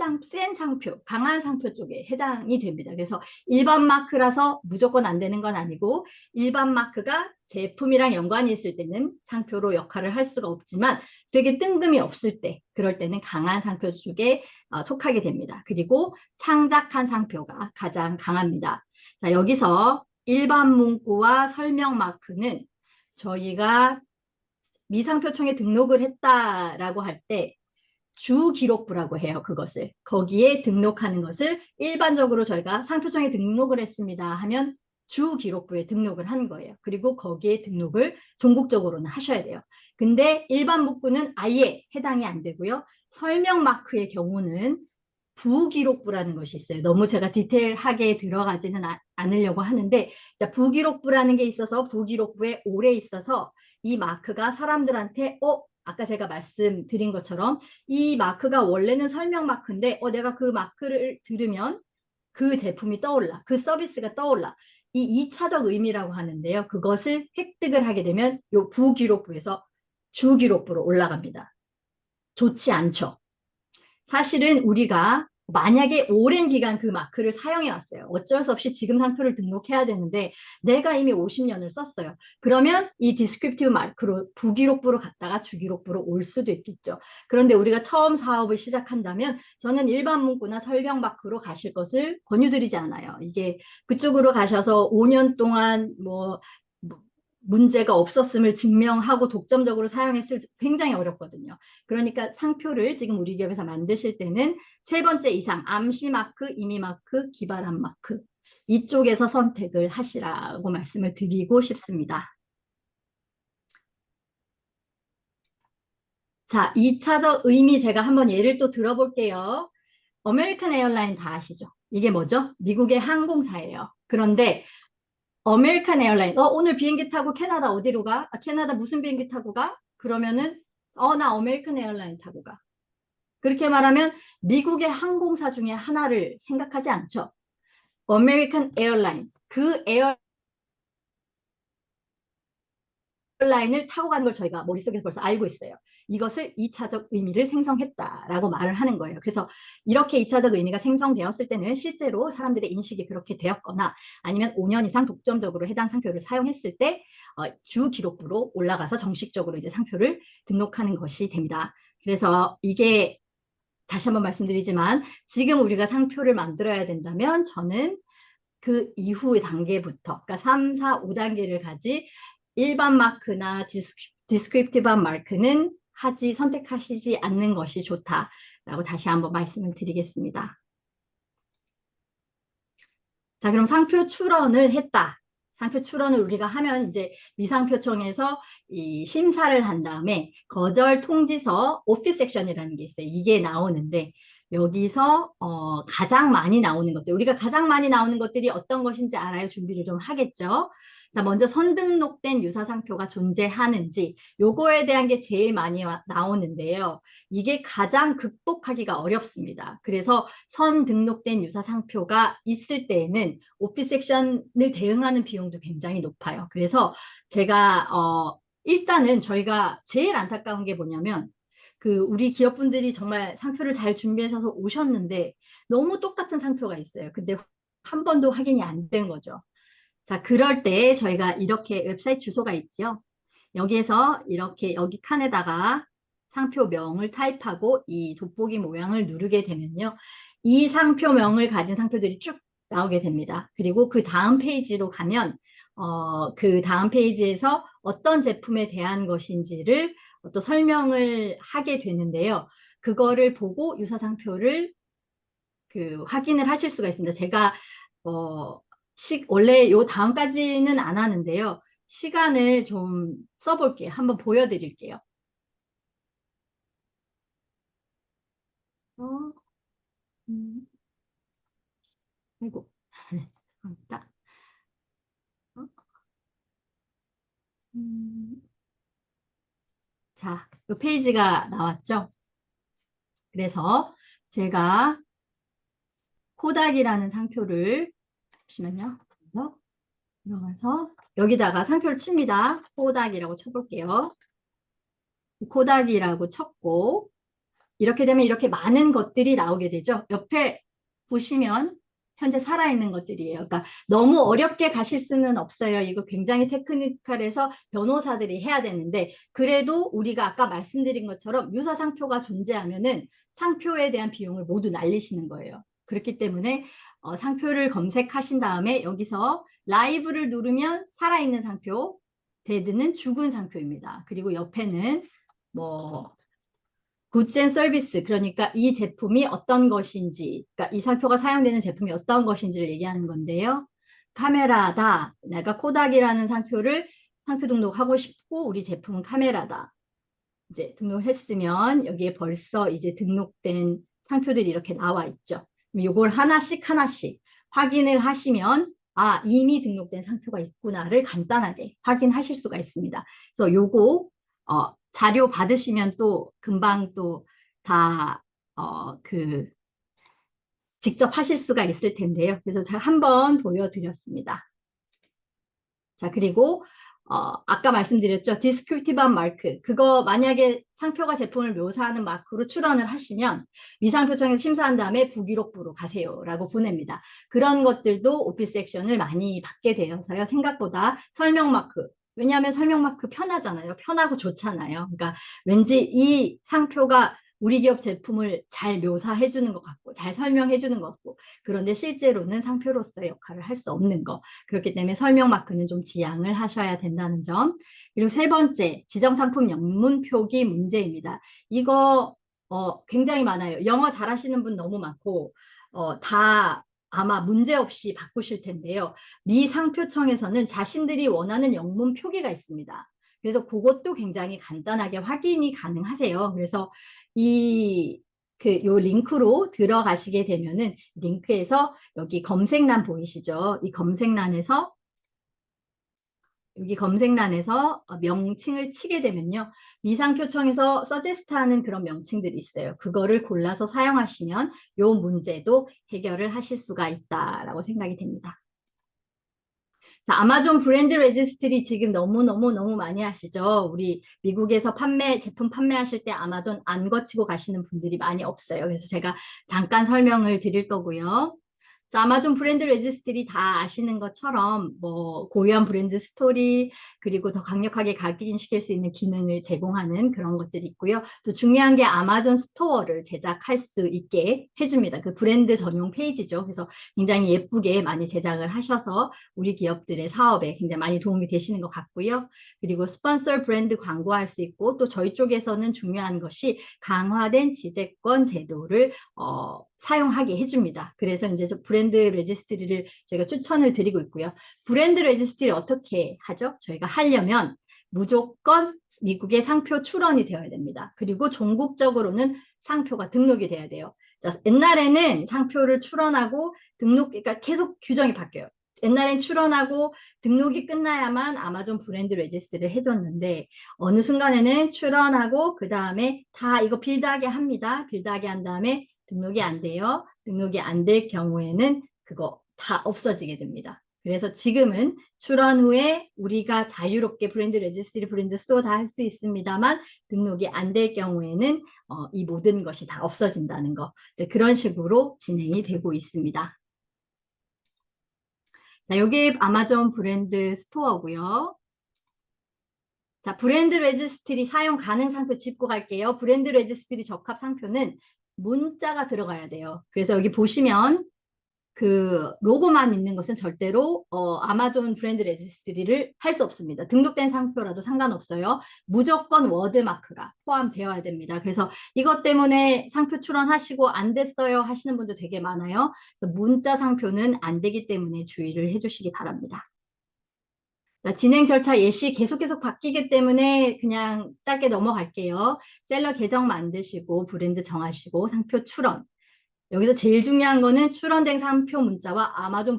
상표, 강한 상표 쪽에 해당이 됩니다. 그래서 일반 마크라서 무조건 안 되는 건 아니고, 일반 마크가 제품이랑 연관이 있을 때는 상표로 역할을 할 수가 없지만 되게 뜬금이 없을 때, 그럴 때는 강한 상표 쪽에 속하게 됩니다. 그리고 창작한 상표가 가장 강합니다. 자, 여기서 일반 문구와 설명 마크는 저희가 미상표청에 등록을 했다라고 할 때 주기록부라고 해요. 그것을 거기에 등록하는 것을 일반적으로 저희가 상표청에 등록을 했습니다 하면 주기록부에 등록을 하는 거예요. 그리고 거기에 등록을 종국적으로는 하셔야 돼요. 근데 일반 문구는 아예 해당이 안 되고요. 설명 마크의 경우는 부기록부라는 것이 있어요. 너무 제가 디테일하게 들어가지는 않으려고 하는데, 부기록부라는 게 있어서 부기록부에 오래 있어서 이 마크가 사람들한테 아까 제가 말씀드린 것처럼 이 마크가 원래는 설명 마크인데 내가 그 마크를 들으면 그 제품이 떠올라, 그 서비스가 떠올라. 이 2차적 의미라고 하는데요. 그것을 획득을 하게 되면 이 부기록부에서 주기록부로 올라갑니다. 좋지 않죠. 사실은 우리가 만약에 오랜 기간 그 마크를 사용해 왔어요. 어쩔 수 없이 지금 상표를 등록해야 되는데 내가 이미 50년을 썼어요. 그러면 이 디스크립티브 마크로 부기록부로 갔다가 주기록부로 올 수도 있겠죠. 그런데 우리가 처음 사업을 시작한다면 저는 일반 문구나 설명 마크로 가실 것을 권유드리지 않아요. 이게 그쪽으로 가셔서 5년 동안 문제가 없었음을 증명하고 독점적으로 사용했을 굉장히 어렵거든요. 그러니까 상표를 지금 우리 기업에서 만드실 때는 3번째 이상 암시 마크, 임의 마크, 기발한 마크 이쪽에서 선택을 하시라고 말씀을 드리고 싶습니다. 자, 2차적 의미 제가 한번 예를 또 들어볼게요. 아메리칸 에어라인 다 아시죠? 이게 뭐죠? 미국의 항공사예요. 그런데 아메리칸 에어라인, 오늘 비행기 타고 캐나다 어디로 가? 캐나다 무슨 비행기 타고 가? 그러면은, 나 아메리칸 에어라인 타고 가. 그렇게 말하면 미국의 항공사 중에 하나를 생각하지 않죠. 아메리칸 에어라인, 그 에어라인을 타고 가는 걸 저희가 머릿속에서 벌써 알고 있어요. 이것을 2차적 의미를 생성했다라고 말을 하는 거예요. 그래서 이렇게 2차적 의미가 생성되었을 때는 실제로 사람들의 인식이 그렇게 되었거나 아니면 5년 이상 독점적으로 해당 상표를 사용했을 때 주 기록부로 올라가서 정식적으로 이제 상표를 등록하는 것이 됩니다. 그래서 이게 다시 한번 말씀드리지만 지금 우리가 상표를 만들어야 된다면 저는 그 이후의 단계부터 그러니까 3, 4, 5단계를 가지 일반 마크나 디스크립티브한 마크는 선택하시지 않는 것이 좋다라고 다시 한번 말씀을 드리겠습니다. 자, 그럼 상표 출원을 했다. 상표 출원을 우리가 하면 이제 미상표청에서 이 심사를 한 다음에 거절 통지서 오피스 섹션이라는 게 있어요. 이게 나오는데 여기서 가장 많이 나오는 것들, 우리가 가장 많이 나오는 것들이 어떤 것인지 알아요. 준비를 좀 하겠죠. 자, 먼저 선등록된 유사상표가 존재하는지 요거에 대한 게 제일 많이 나오는데요. 이게 가장 극복하기가 어렵습니다. 그래서 선등록된 유사상표가 있을 때에는 오피스 섹션을 대응하는 비용도 굉장히 높아요. 그래서 제가 일단은 저희가 제일 안타까운 게 뭐냐면 우리 기업분들이 정말 상표를 잘 준비하셔서 오셨는데 너무 똑같은 상표가 있어요. 근데 한 번도 확인이 안 된 거죠. 자, 그럴 때 저희가 이렇게 웹사이트 주소가 있죠. 여기에서 이렇게 여기 칸에다가 상표명을 타입하고 이 돋보기 모양을 누르게 되면요. 이 상표명을 가진 상표들이 쭉 나오게 됩니다. 그리고 그 다음 페이지로 가면 그 다음 페이지에서 어떤 제품에 대한 것인지를 또 설명을 하게 되는데요. 그거를 보고 유사상표를 확인을 하실 수가 있습니다. 제가 원래 요 다음까지는 안 하는데요. 시간을 좀 써볼게요. 한번 보여드릴게요. 아이고. 감사합니다. 자, 이 페이지가 나왔죠? 그래서 제가 코닥이라는 상표를 잠시만요. 들어가서 여기다가 상표를 칩니다. 코닥이라고 쳐볼게요. 코닥이라고 쳤고 이렇게 되면 이렇게 많은 것들이 나오게 되죠. 옆에 보시면 현재 살아있는 것들이에요. 그러니까 너무 어렵게 가실 수는 없어요. 이거 굉장히 테크니컬해서 변호사들이 해야 되는데 그래도 우리가 아까 말씀드린 것처럼 유사상표가 존재하면은 상표에 대한 비용을 모두 날리시는 거예요. 그렇기 때문에 상표를 검색하신 다음에 여기서 라이브를 누르면 살아있는 상표, 데드는 죽은 상표입니다. 그리고 옆에는 굿즈 앤 서비스, 그러니까 이 제품이 어떤 것인지, 그러니까 이 상표가 사용되는 제품이 어떤 것인지를 얘기하는 건데요. 카메라다. 내가 코닥이라는 상표 등록하고 싶고 우리 제품은 카메라다. 이제 등록을 했으면 여기에 벌써 이제 등록된 상표들이 이렇게 나와 있죠. 이걸 하나씩 확인을 하시면 이미 등록된 상표가 있구나를 간단하게 확인하실 수가 있습니다. 그래서 요거 자료 받으시면 또 금방 또 다 직접 하실 수가 있을 텐데요. 그래서 제가 한번 보여드렸습니다. 자, 그리고 아까 말씀드렸죠. 디스크립티브한 마크. 그거 만약에 상표가 제품을 묘사하는 마크로 출원을 하시면 미상표청에서 심사한 다음에 부기록부로 가세요라고 보냅니다. 그런 것들도 오피스 액션을 많이 받게 되어서요. 생각보다 설명 마크. 왜냐하면 설명 마크 편하잖아요. 편하고 좋잖아요. 그러니까 왠지 이 상표가 우리 기업 제품을 잘 묘사해 주는 것 같고 잘 설명해 주는 것 같고 그런데 실제로는 상표로서의 역할을 할 수 없는 거. 그렇기 때문에 설명 마크는 좀 지양을 하셔야 된다는 점. 그리고 세 번째, 지정상품 영문 표기 문제입니다. 이거 굉장히 많아요. 영어 잘하시는 분 너무 많고 다 아마 문제없이 바꾸실 텐데요. 미 상표청에서는 자신들이 원하는 영문 표기가 있습니다. 그래서 그것도 굉장히 간단하게 확인이 가능하세요. 그래서 요 링크로 들어가시게 되면은 링크에서 여기 검색란 보이시죠? 이 검색란에서 여기 검색란에서 명칭을 치게 되면요. 미상표청에서 서제스트하는 그런 명칭들이 있어요. 그거를 골라서 사용하시면 요 문제도 해결을 하실 수가 있다라고 생각이 됩니다. 자, 아마존 브랜드 레지스트리 지금 너무 많이 하시죠? 우리 미국에서 제품 판매하실 때 아마존 안 거치고 가시는 분들이 많이 없어요. 그래서 제가 잠깐 설명을 드릴 거고요. 자, 아마존 브랜드 레지스트리 다 아시는 것처럼 뭐 고유한 브랜드 스토리 그리고 더 강력하게 각인시킬 수 있는 기능을 제공하는 그런 것들이 있고요. 또 중요한 게 아마존 스토어를 제작할 수 있게 해줍니다. 그 브랜드 전용 페이지죠. 그래서 굉장히 예쁘게 많이 제작을 하셔서 우리 기업들의 사업에 굉장히 많이 도움이 되시는 것 같고요. 그리고 스폰서 브랜드 광고할 수 있고 또 저희 쪽에서는 중요한 것이 강화된 지재권 제도를 사용하게 해줍니다. 그래서 이제 브랜드 레지스트리를 저희가 추천을 드리고 있고요. 브랜드 레지스트리 어떻게 하죠? 저희가 하려면 무조건 미국의 상표 출원이 되어야 됩니다. 그리고 전국적으로는 상표가 등록이 돼야 돼요. 자, 옛날에는 상표를 출원하고 그러니까 계속 규정이 바뀌어요. 옛날엔 출원하고 등록이 끝나야만 아마존 브랜드 레지스트리를 해줬는데 어느 순간에는 출원하고 그 다음에 다 이거 빌드하게 합니다. 빌드하게 한 다음에 등록이 안 돼요. 등록이 안 될 경우에는 그거 다 없어지게 됩니다. 그래서 지금은 출원 후에 우리가 자유롭게 브랜드 레지스트리, 브랜드 스토어 다 할 수 있습니다만 등록이 안 될 경우에는 이 모든 것이 다 없어진다는 거. 이제 그런 식으로 진행이 되고 있습니다. 자, 여기 아마존 브랜드 스토어고요. 자, 브랜드 레지스트리 사용 가능 상표 짚고 갈게요. 브랜드 레지스트리 적합 상표는 문자가 들어가야 돼요. 그래서 여기 보시면 그 로고만 있는 것은 절대로 아마존 브랜드 레지스트리를 할 수 없습니다. 등록된 상표라도 상관없어요. 무조건 워드마크가 포함되어야 됩니다. 그래서 이것 때문에 상표 출원하시고 안 됐어요 하시는 분도 되게 많아요. 그래서 문자 상표는 안 되기 때문에 주의를 해주시기 바랍니다. 자, 진행 절차 예시 계속 바뀌기 때문에 그냥 짧게 넘어갈게요. 셀러 계정 만드시고 브랜드 정하시고 상표 출원. 여기서 제일 중요한 거는 출원된 상표 문자와 아마존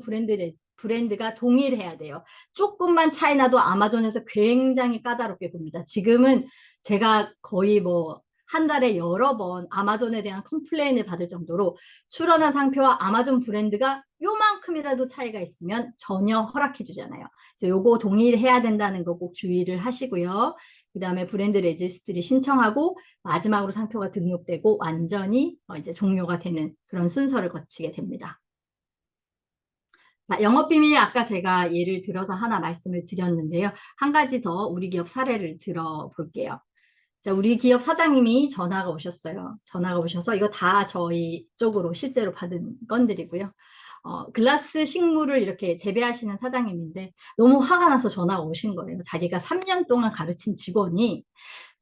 브랜드가 동일해야 돼요. 조금만 차이 나도 아마존에서 굉장히 까다롭게 봅니다. 지금은 제가 거의 뭐 한 달에 여러 번 아마존에 대한 컴플레인을 받을 정도로 출원한 상표와 아마존 브랜드가 요만큼이라도 차이가 있으면 전혀 허락해 주잖아요. 그래서 요거 동일해야 된다는 거 꼭 주의를 하시고요. 그 다음에 브랜드 레지스트리 신청하고 마지막으로 상표가 등록되고 완전히 이제 종료가 되는 그런 순서를 거치게 됩니다. 자, 영업비밀 아까 제가 예를 들어서 하나 말씀을 드렸는데요. 한 가지 더 우리 기업 사례를 들어볼게요. 자, 우리 기업 사장님이 전화가 오셨어요. 전화가 오셔서 이거 다 저희 쪽으로 실제로 받은 건들이고요. 글라스 식물을 이렇게 재배하시는 사장님인데 너무 화가 나서 전화가 오신 거예요. 자기가 3년 동안 가르친 직원이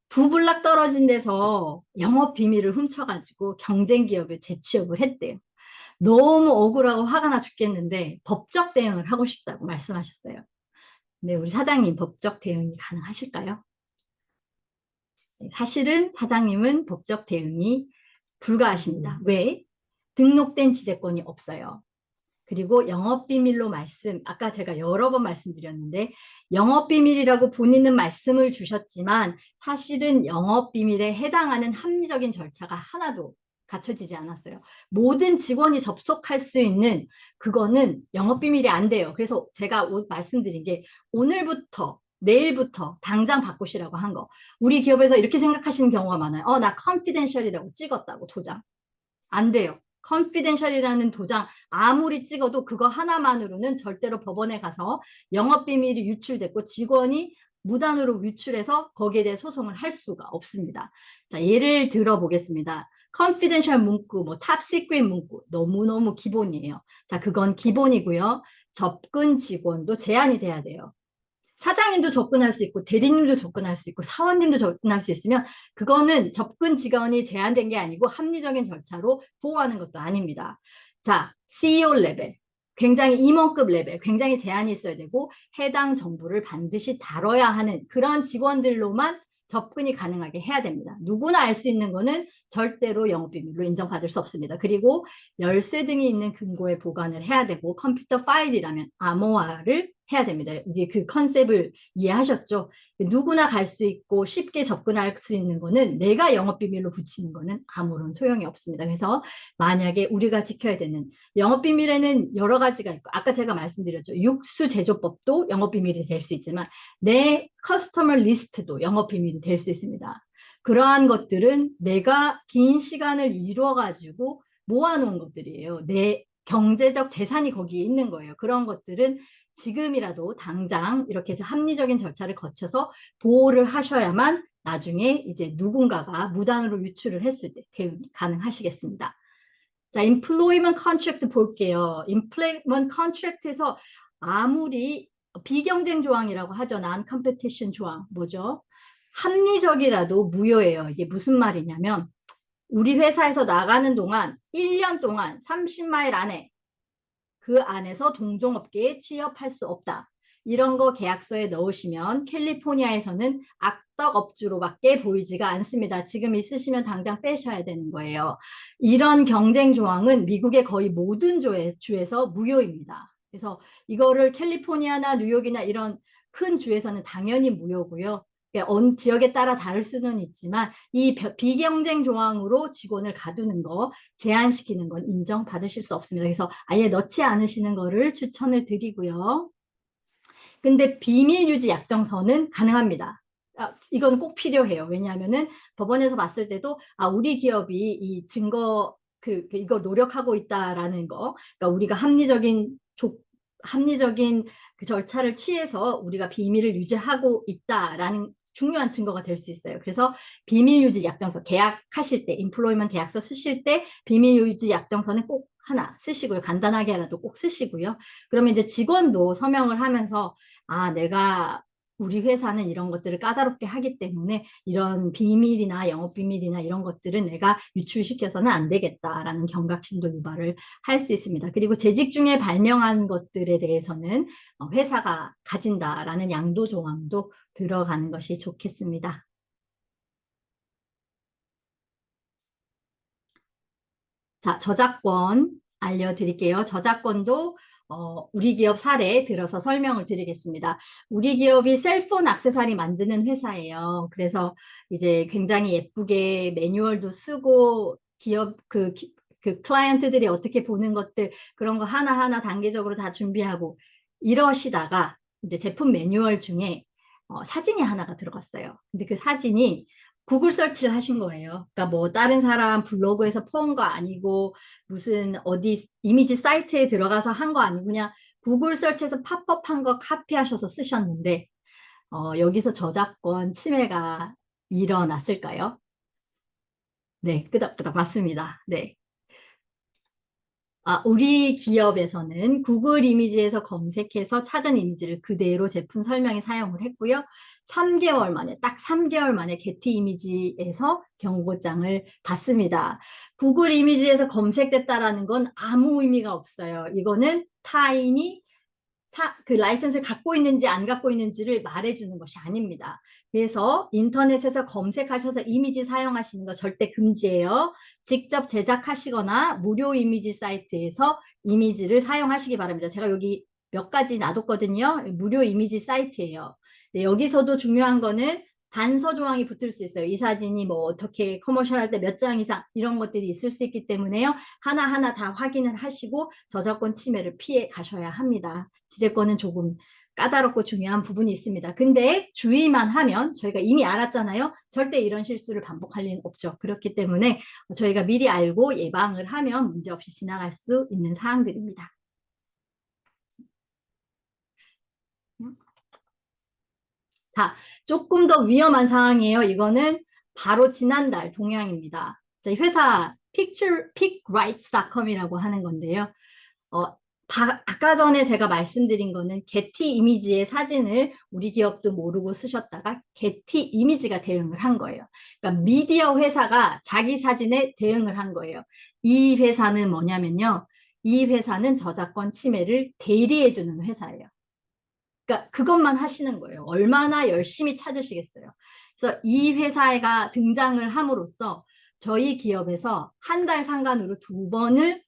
두 블락 떨어진 데서 영업 비밀을 훔쳐가지고 경쟁 기업에 재취업을 했대요. 너무 억울하고 화가 나 죽겠는데 법적 대응을 하고 싶다고 말씀하셨어요. 근데 우리 사장님 법적 대응이 가능하실까요? 사실은 사장님은 법적 대응이 불가하십니다. 왜? 등록된 지재권이 없어요. 그리고 영업비밀로 아까 제가 여러 번 말씀드렸는데 영업비밀이라고 본인은 말씀을 주셨지만 사실은 영업비밀에 해당하는 합리적인 절차가 하나도 갖춰지지 않았어요. 모든 직원이 접속할 수 있는 그거는 영업비밀이 안 돼요. 그래서 제가 말씀드린 게 오늘부터 내일부터 당장 바꾸시라고 한 거. 우리 기업에서 이렇게 생각하시는 경우가 많아요. 나 컨피덴셜이라고 찍었다고 도장. 안 돼요. 컨피덴셜이라는 도장 아무리 찍어도 그거 하나만으로는 절대로 법원에 가서 영업비밀이 유출됐고 직원이 무단으로 유출해서 거기에 대해 소송을 할 수가 없습니다. 자, 예를 들어 보겠습니다. 컨피덴셜 문구, 탑 시크릿 문구 너무너무 기본이에요. 자, 그건 기본이고요. 접근 직원도 제한이 돼야 돼요. 사장님도 접근할 수 있고 대리님도 접근할 수 있고 사원님도 접근할 수 있으면 그거는 접근 직원이 제한된 게 아니고 합리적인 절차로 보호하는 것도 아닙니다. 자, CEO 레벨, 굉장히 임원급 레벨, 굉장히 제한이 있어야 되고 해당 정보를 반드시 다뤄야 하는 그런 직원들로만 접근이 가능하게 해야 됩니다. 누구나 알 수 있는 거는 절대로 영업비밀로 인정받을 수 없습니다. 그리고 열쇠 등이 있는 금고에 보관을 해야 되고 컴퓨터 파일이라면 암호화를 해야 됩니다. 이게 그 컨셉을 이해하셨죠? 누구나 갈 수 있고 쉽게 접근할 수 있는 거는 내가 영업비밀로 붙이는 거는 아무런 소용이 없습니다. 그래서 만약에 우리가 지켜야 되는 영업비밀에는 여러 가지가 있고 아까 제가 말씀드렸죠. 육수 제조법도 영업비밀이 될 수 있지만 내 커스터머 리스트도 영업비밀이 될 수 있습니다. 그러한 것들은 내가 긴 시간을 이루어가지고 모아놓은 것들이에요. 내 경제적 재산이 거기에 있는 거예요. 그런 것들은 지금이라도 당장 이렇게 해서 합리적인 절차를 거쳐서 보호를 하셔야만 나중에 이제 누군가가 무단으로 유출을 했을 때 대응이 가능하시겠습니다. 자, employment contract 볼게요. employment contract에서 아무리 비경쟁 조항이라고 하죠. non-competition 조항 뭐죠? 합리적이라도 무효예요. 이게 무슨 말이냐면 우리 회사에서 나가는 동안 1년 동안 30마일 안에 그 안에서 동종업계에 취업할 수 없다. 이런 거 계약서에 넣으시면 캘리포니아에서는 악덕업주로밖에 보이지가 않습니다. 지금 있으시면 당장 빼셔야 되는 거예요. 이런 경쟁 조항은 미국의 거의 모든 주에서 무효입니다. 그래서 이거를 캘리포니아나 뉴욕이나 이런 큰 주에서는 당연히 무효고요. 지역에 따라 다를 수는 있지만 이 비경쟁 조항으로 직원을 가두는 거, 제한시키는 건 인정받으실 수 없습니다. 그래서 아예 넣지 않으시는 거를 추천을 드리고요. 근데 비밀 유지 약정서는 가능합니다. 이건 꼭 필요해요. 왜냐하면은 법원에서 봤을 때도 우리 기업이 이 증거 이거 노력하고 있다라는 거, 그러니까 우리가 합리적인 그 절차를 취해서 우리가 비밀을 유지하고 있다라는 중요한 증거가 될 수 있어요. 그래서 비밀유지 약정서 계약하실 때, 인플로이먼트 계약서 쓰실 때 비밀유지 약정서는 꼭 하나 쓰시고요. 간단하게라도 꼭 쓰시고요. 그러면 이제 직원도 서명을 하면서 내가 우리 회사는 이런 것들을 까다롭게 하기 때문에 이런 비밀이나 영업비밀이나 이런 것들은 내가 유출시켜서는 안 되겠다라는 경각심도 유발을 할 수 있습니다. 그리고 재직 중에 발명한 것들에 대해서는 회사가 가진다라는 양도 조항도 들어가는 것이 좋겠습니다. 자, 저작권 알려드릴게요. 저작권도 우리 기업 사례 들어서 설명을 드리겠습니다. 우리 기업이 셀폰 액세서리 만드는 회사예요. 그래서 이제 굉장히 예쁘게 매뉴얼도 쓰고 기업 그 클라이언트들이 어떻게 보는 것들 그런 거 하나하나 단계적으로 다 준비하고 이러시다가 이제 제품 매뉴얼 중에 사진이 하나가 들어갔어요. 근데 그 사진이 구글 서치를 하신 거예요. 그러니까 뭐 다른 사람 블로그에서 본 거 아니고 무슨 어디 이미지 사이트에 들어가서 한 거 아니고 그냥 구글 서치에서 팝업한 거 카피하셔서 쓰셨는데 여기서 저작권 침해가 일어났을까요? 네, 끄덕끄덕 맞습니다. 네. 우리 기업에서는 구글 이미지에서 검색해서 찾은 이미지를 그대로 제품 설명에 사용을 했고요. 3개월 만에, 딱 3개월 만에 게티 이미지에서 경고장을 받습니다. 구글 이미지에서 검색됐다라는 건 아무 의미가 없어요. 이거는 타인이 그 라이선스를 갖고 있는지 안 갖고 있는지를 말해주는 것이 아닙니다. 그래서 인터넷에서 검색하셔서 이미지 사용하시는 거 절대 금지예요. 직접 제작하시거나 무료 이미지 사이트에서 이미지를 사용하시기 바랍니다. 제가 여기 몇 가지 놔뒀거든요. 무료 이미지 사이트예요. 네, 여기서도 중요한 거는 단서 조항이 붙을 수 있어요. 이 사진이 뭐 어떻게 커머셜 할 때 몇 장 이상 이런 것들이 있을 수 있기 때문에요. 하나하나 다 확인을 하시고 저작권 침해를 피해 가셔야 합니다. 지재권은 조금 까다롭고 중요한 부분이 있습니다. 근데 주의만 하면 저희가 이미 알았잖아요. 절대 이런 실수를 반복할 일은 없죠. 그렇기 때문에 저희가 미리 알고 예방을 하면 문제없이 지나갈 수 있는 사항들입니다. 자, 조금 더 위험한 상황이에요. 이거는 바로 지난달 동향입니다. 회사 pickwrites.com이라고 하는 건데요. 아까 전에 제가 말씀드린 거는 게티 이미지의 사진을 우리 기업도 모르고 쓰셨다가 게티 이미지가 대응을 한 거예요. 그러니까 미디어 회사가 자기 사진에 대응을 한 거예요. 이 회사는 뭐냐면요. 이 회사는 저작권 침해를 대리해주는 회사예요. 그러니까 그것만 하시는 거예요. 얼마나 열심히 찾으시겠어요. 그래서 이 회사가 등장을 함으로써 저희 기업에서 한 달 상간으로 2번을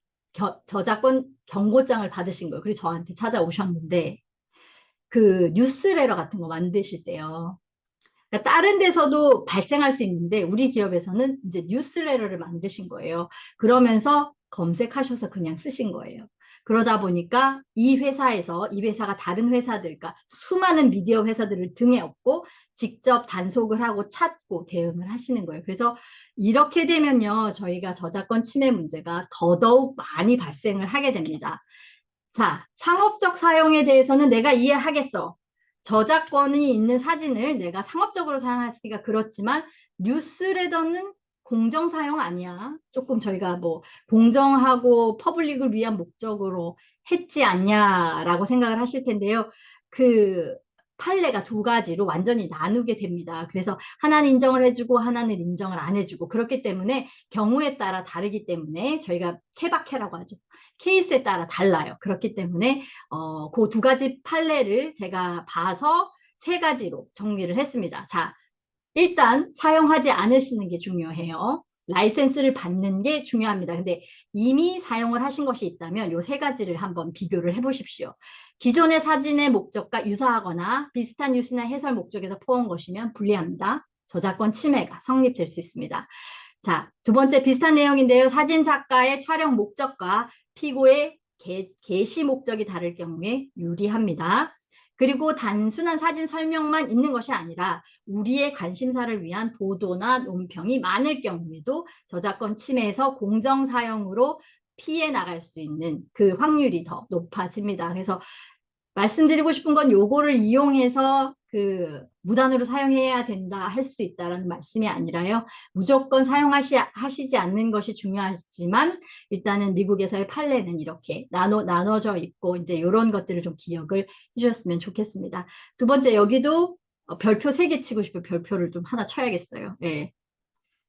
저작권 경고장을 받으신 거예요. 그리고 저한테 찾아오셨는데 그 뉴스레터 같은 거 만드실 때요. 그러니까 다른 데서도 발생할 수 있는데 우리 기업에서는 이제 뉴스레터를 만드신 거예요. 그러면서 검색하셔서 그냥 쓰신 거예요. 그러다 보니까 이 회사가 다른 회사들, 그러니까 수많은 미디어 회사들을 등에 업고 직접 단속을 하고 찾고 대응을 하시는 거예요. 그래서 이렇게 되면요, 저희가 저작권 침해 문제가 더더욱 많이 발생을 하게 됩니다. 자, 상업적 사용에 대해서는 내가 이해하겠어. 저작권이 있는 사진을 내가 상업적으로 사용했으니까 그렇지만 뉴스레터는 공정 사용 아니야. 조금 저희가 뭐 공정하고 퍼블릭을 위한 목적으로 했지 않냐라고 생각을 하실 텐데요. 그 판례가 2가지로 완전히 나누게 됩니다. 그래서 하나는 인정을 해주고 하나는 인정을 안 해주고 그렇기 때문에 경우에 따라 다르기 때문에 저희가 케바케라고 하죠. 케이스에 따라 달라요. 그렇기 때문에 그 2가지 판례를 제가 봐서 3가지로 정리를 했습니다. 자, 일단 사용하지 않으시는 게 중요해요. 라이센스를 받는 게 중요합니다. 근데 이미 사용을 하신 것이 있다면 이 3가지를 한번 비교를 해보십시오. 기존의 사진의 목적과 유사하거나 비슷한 뉴스나 해설 목적에서 포함한 것이면 불리합니다. 저작권 침해가 성립될 수 있습니다. 자, 2번째 비슷한 내용인데요. 사진 작가의 촬영 목적과 피고의 게시 목적이 다를 경우에 유리합니다. 그리고 단순한 사진 설명만 있는 것이 아니라 우리의 관심사를 위한 보도나 논평이 많을 경우에도 저작권 침해에서 공정 사용으로 피해 나갈 수 있는 그 확률이 더 높아집니다. 그래서 말씀드리고 싶은 건 요거를 이용해서 그 무단으로 사용해야 된다 할 수 있다라는 말씀이 아니라요. 무조건 사용하시지 않는 것이 중요하지만 일단은 미국에서의 판례는 이렇게 나눠져 있고 이제 이런 것들을 좀 기억을 해주셨으면 좋겠습니다. 2번째 여기도 별표 3개 치고 싶어요. 별표를 좀 하나 쳐야겠어요. 예.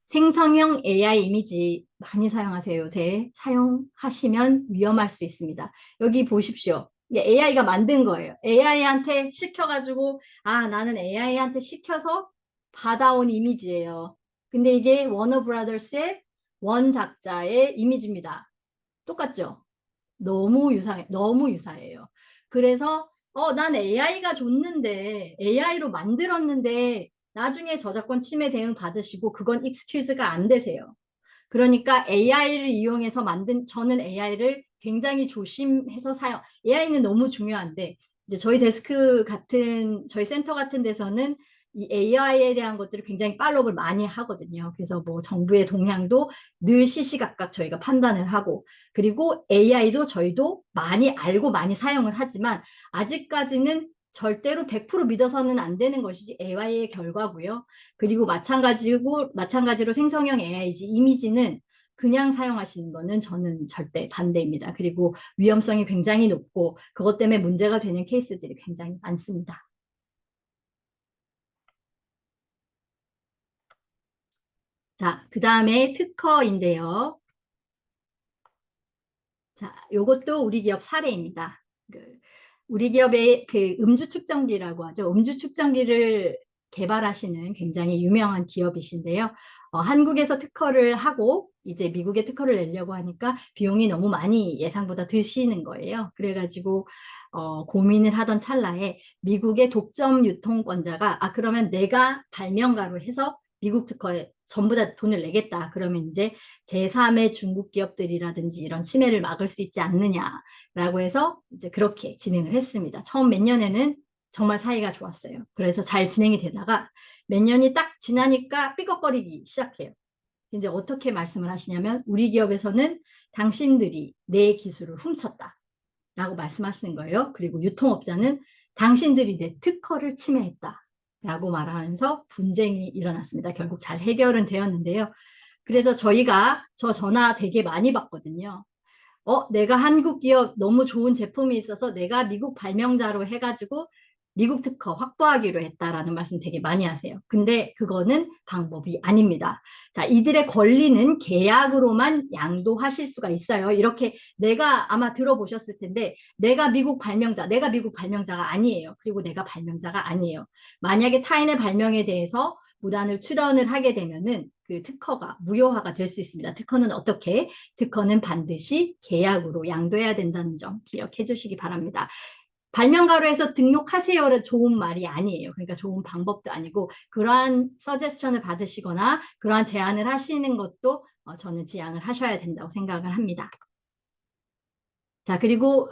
생성형 AI 이미지 많이 사용하세요. 요새 사용하시면 위험할 수 있습니다. 여기 보십시오. AI가 만든 거예요. AI한테 시켜가지고 나는 AI한테 시켜서 받아온 이미지예요. 근데 이게 워너브라더스의 원작자의 이미지입니다. 똑같죠? 너무 유사해요. 그래서 난 AI가 줬는데 AI로 만들었는데 나중에 저작권 침해 대응 받으시고 그건 익스큐즈가 안 되세요. 그러니까 AI를 이용해서 저는 AI를 굉장히 조심해서 AI는 너무 중요한데 이제 저희 센터 같은 데서는 이 AI에 대한 것들을 굉장히 팔로우를 많이 하거든요. 그래서 뭐 정부의 동향도 늘 시시각각 저희가 판단을 하고 그리고 AI도 저희도 많이 알고 많이 사용을 하지만 아직까지는 절대로 100% 믿어서는 안 되는 것이 AI의 결과고요. 그리고 마찬가지로 생성형 이미지는 그냥 사용하시는 거는 저는 절대 반대입니다. 그리고 위험성이 굉장히 높고 그것 때문에 문제가 되는 케이스들이 굉장히 많습니다. 자, 그 다음에 특허인데요. 자, 요것도 우리 기업 사례입니다. 우리 기업의 그 음주 측정기라고 하죠. 음주 측정기를 개발하시는 굉장히 유명한 기업이신데요. 한국에서 특허를 하고 이제 미국에 특허를 내려고 하니까 비용이 너무 많이 예상보다 드시는 거예요. 그래가지고 고민을 하던 찰나에 미국의 독점 유통권자가 그러면 내가 발명가로 해서 미국 특허에 전부 다 돈을 내겠다. 그러면 이제 제3의 중국 기업들이라든지 이런 침해를 막을 수 있지 않느냐라고 해서 이제 그렇게 진행을 했습니다. 처음 몇 년에는 정말 사이가 좋았어요. 그래서 잘 진행이 되다가 몇 년이 딱 지나니까 삐걱거리기 시작해요. 이제 어떻게 말씀을 하시냐면 우리 기업에서는 당신들이 내 기술을 훔쳤다 라고 말씀하시는 거예요. 그리고 유통업자는 당신들이 내 특허를 침해했다 라고 말하면서 분쟁이 일어났습니다. 결국 잘 해결은 되었는데요. 그래서 저 전화 되게 많이 받거든요. 내가 한국 기업 너무 좋은 제품이 있어서 내가 미국 발명자로 해가지고 미국 특허 확보하기로 했다라는 말씀 되게 많이 하세요. 근데 그거는 방법이 아닙니다. 자, 이들의 권리는 계약으로만 양도하실 수가 있어요. 이렇게 내가 아마 들어보셨을 텐데 내가 미국 발명자가 아니에요. 그리고 내가 발명자가 아니에요. 만약에 타인의 발명에 대해서 무단을 출원을 하게 되면은 그 특허가 무효화가 될 수 있습니다. 특허는 어떻게? 특허는 반드시 계약으로 양도해야 된다는 점 기억해 주시기 바랍니다. 발명가로 해서 등록하세요는 좋은 말이 아니에요. 그러니까 좋은 방법도 아니고 그러한 서제스션을 받으시거나 그러한 제안을 하시는 것도 저는 지양을 하셔야 된다고 생각을 합니다. 자, 그리고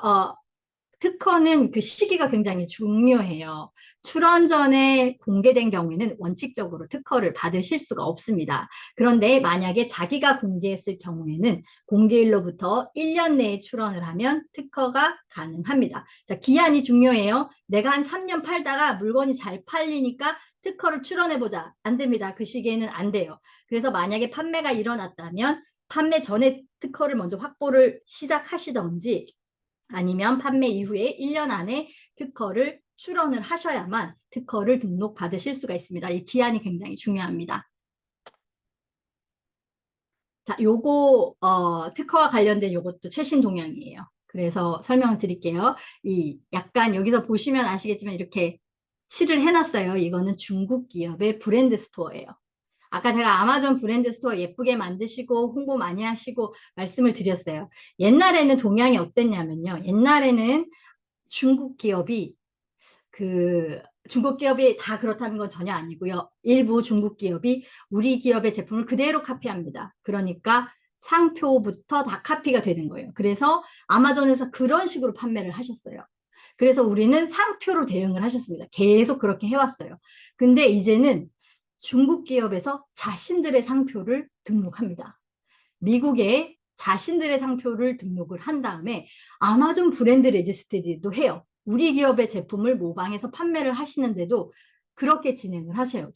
특허는 그 시기가 굉장히 중요해요. 출원 전에 공개된 경우에는 원칙적으로 특허를 받으실 수가 없습니다. 그런데 만약에 자기가 공개했을 경우에는 공개일로부터 1년 내에 출원을 하면 특허가 가능합니다. 자, 기한이 중요해요. 내가 한 3년 팔다가 물건이 잘 팔리니까 특허를 출원해보자. 안 됩니다. 그 시기에는 안 돼요. 그래서 만약에 판매가 일어났다면 판매 전에 특허를 먼저 확보를 시작하시던지 아니면 판매 이후에 1년 안에 특허를 출원을 하셔야만 특허를 등록받으실 수가 있습니다. 이 기한이 굉장히 중요합니다. 자, 요거 특허와 관련된 요것도 최신 동향이에요. 그래서 설명을 드릴게요. 이 약간 여기서 보시면 아시겠지만 이렇게 칠을 해놨어요. 이거는 중국 기업의 브랜드 스토어예요. 아까 제가 아마존 브랜드 스토어 예쁘게 만드시고 홍보 많이 하시고 말씀을 드렸어요. 옛날에는 동향이 어땠냐면요. 옛날에는 중국 기업이 다 그렇다는 건 전혀 아니고요. 일부 중국 기업이 우리 기업의 제품을 그대로 카피합니다. 그러니까 상표부터 다 카피가 되는 거예요. 그래서 아마존에서 그런 식으로 판매를 하셨어요. 그래서 우리는 상표로 대응을 하셨습니다. 계속 그렇게 해왔어요. 근데 이제는 중국 기업에서 자신들의 상표를 등록합니다. 미국에 자신들의 상표를 등록을 한 다음에 아마존 브랜드 레지스트리도 해요. 우리 기업의 제품을 모방해서 판매를 하시는데도 그렇게 진행을 하세요.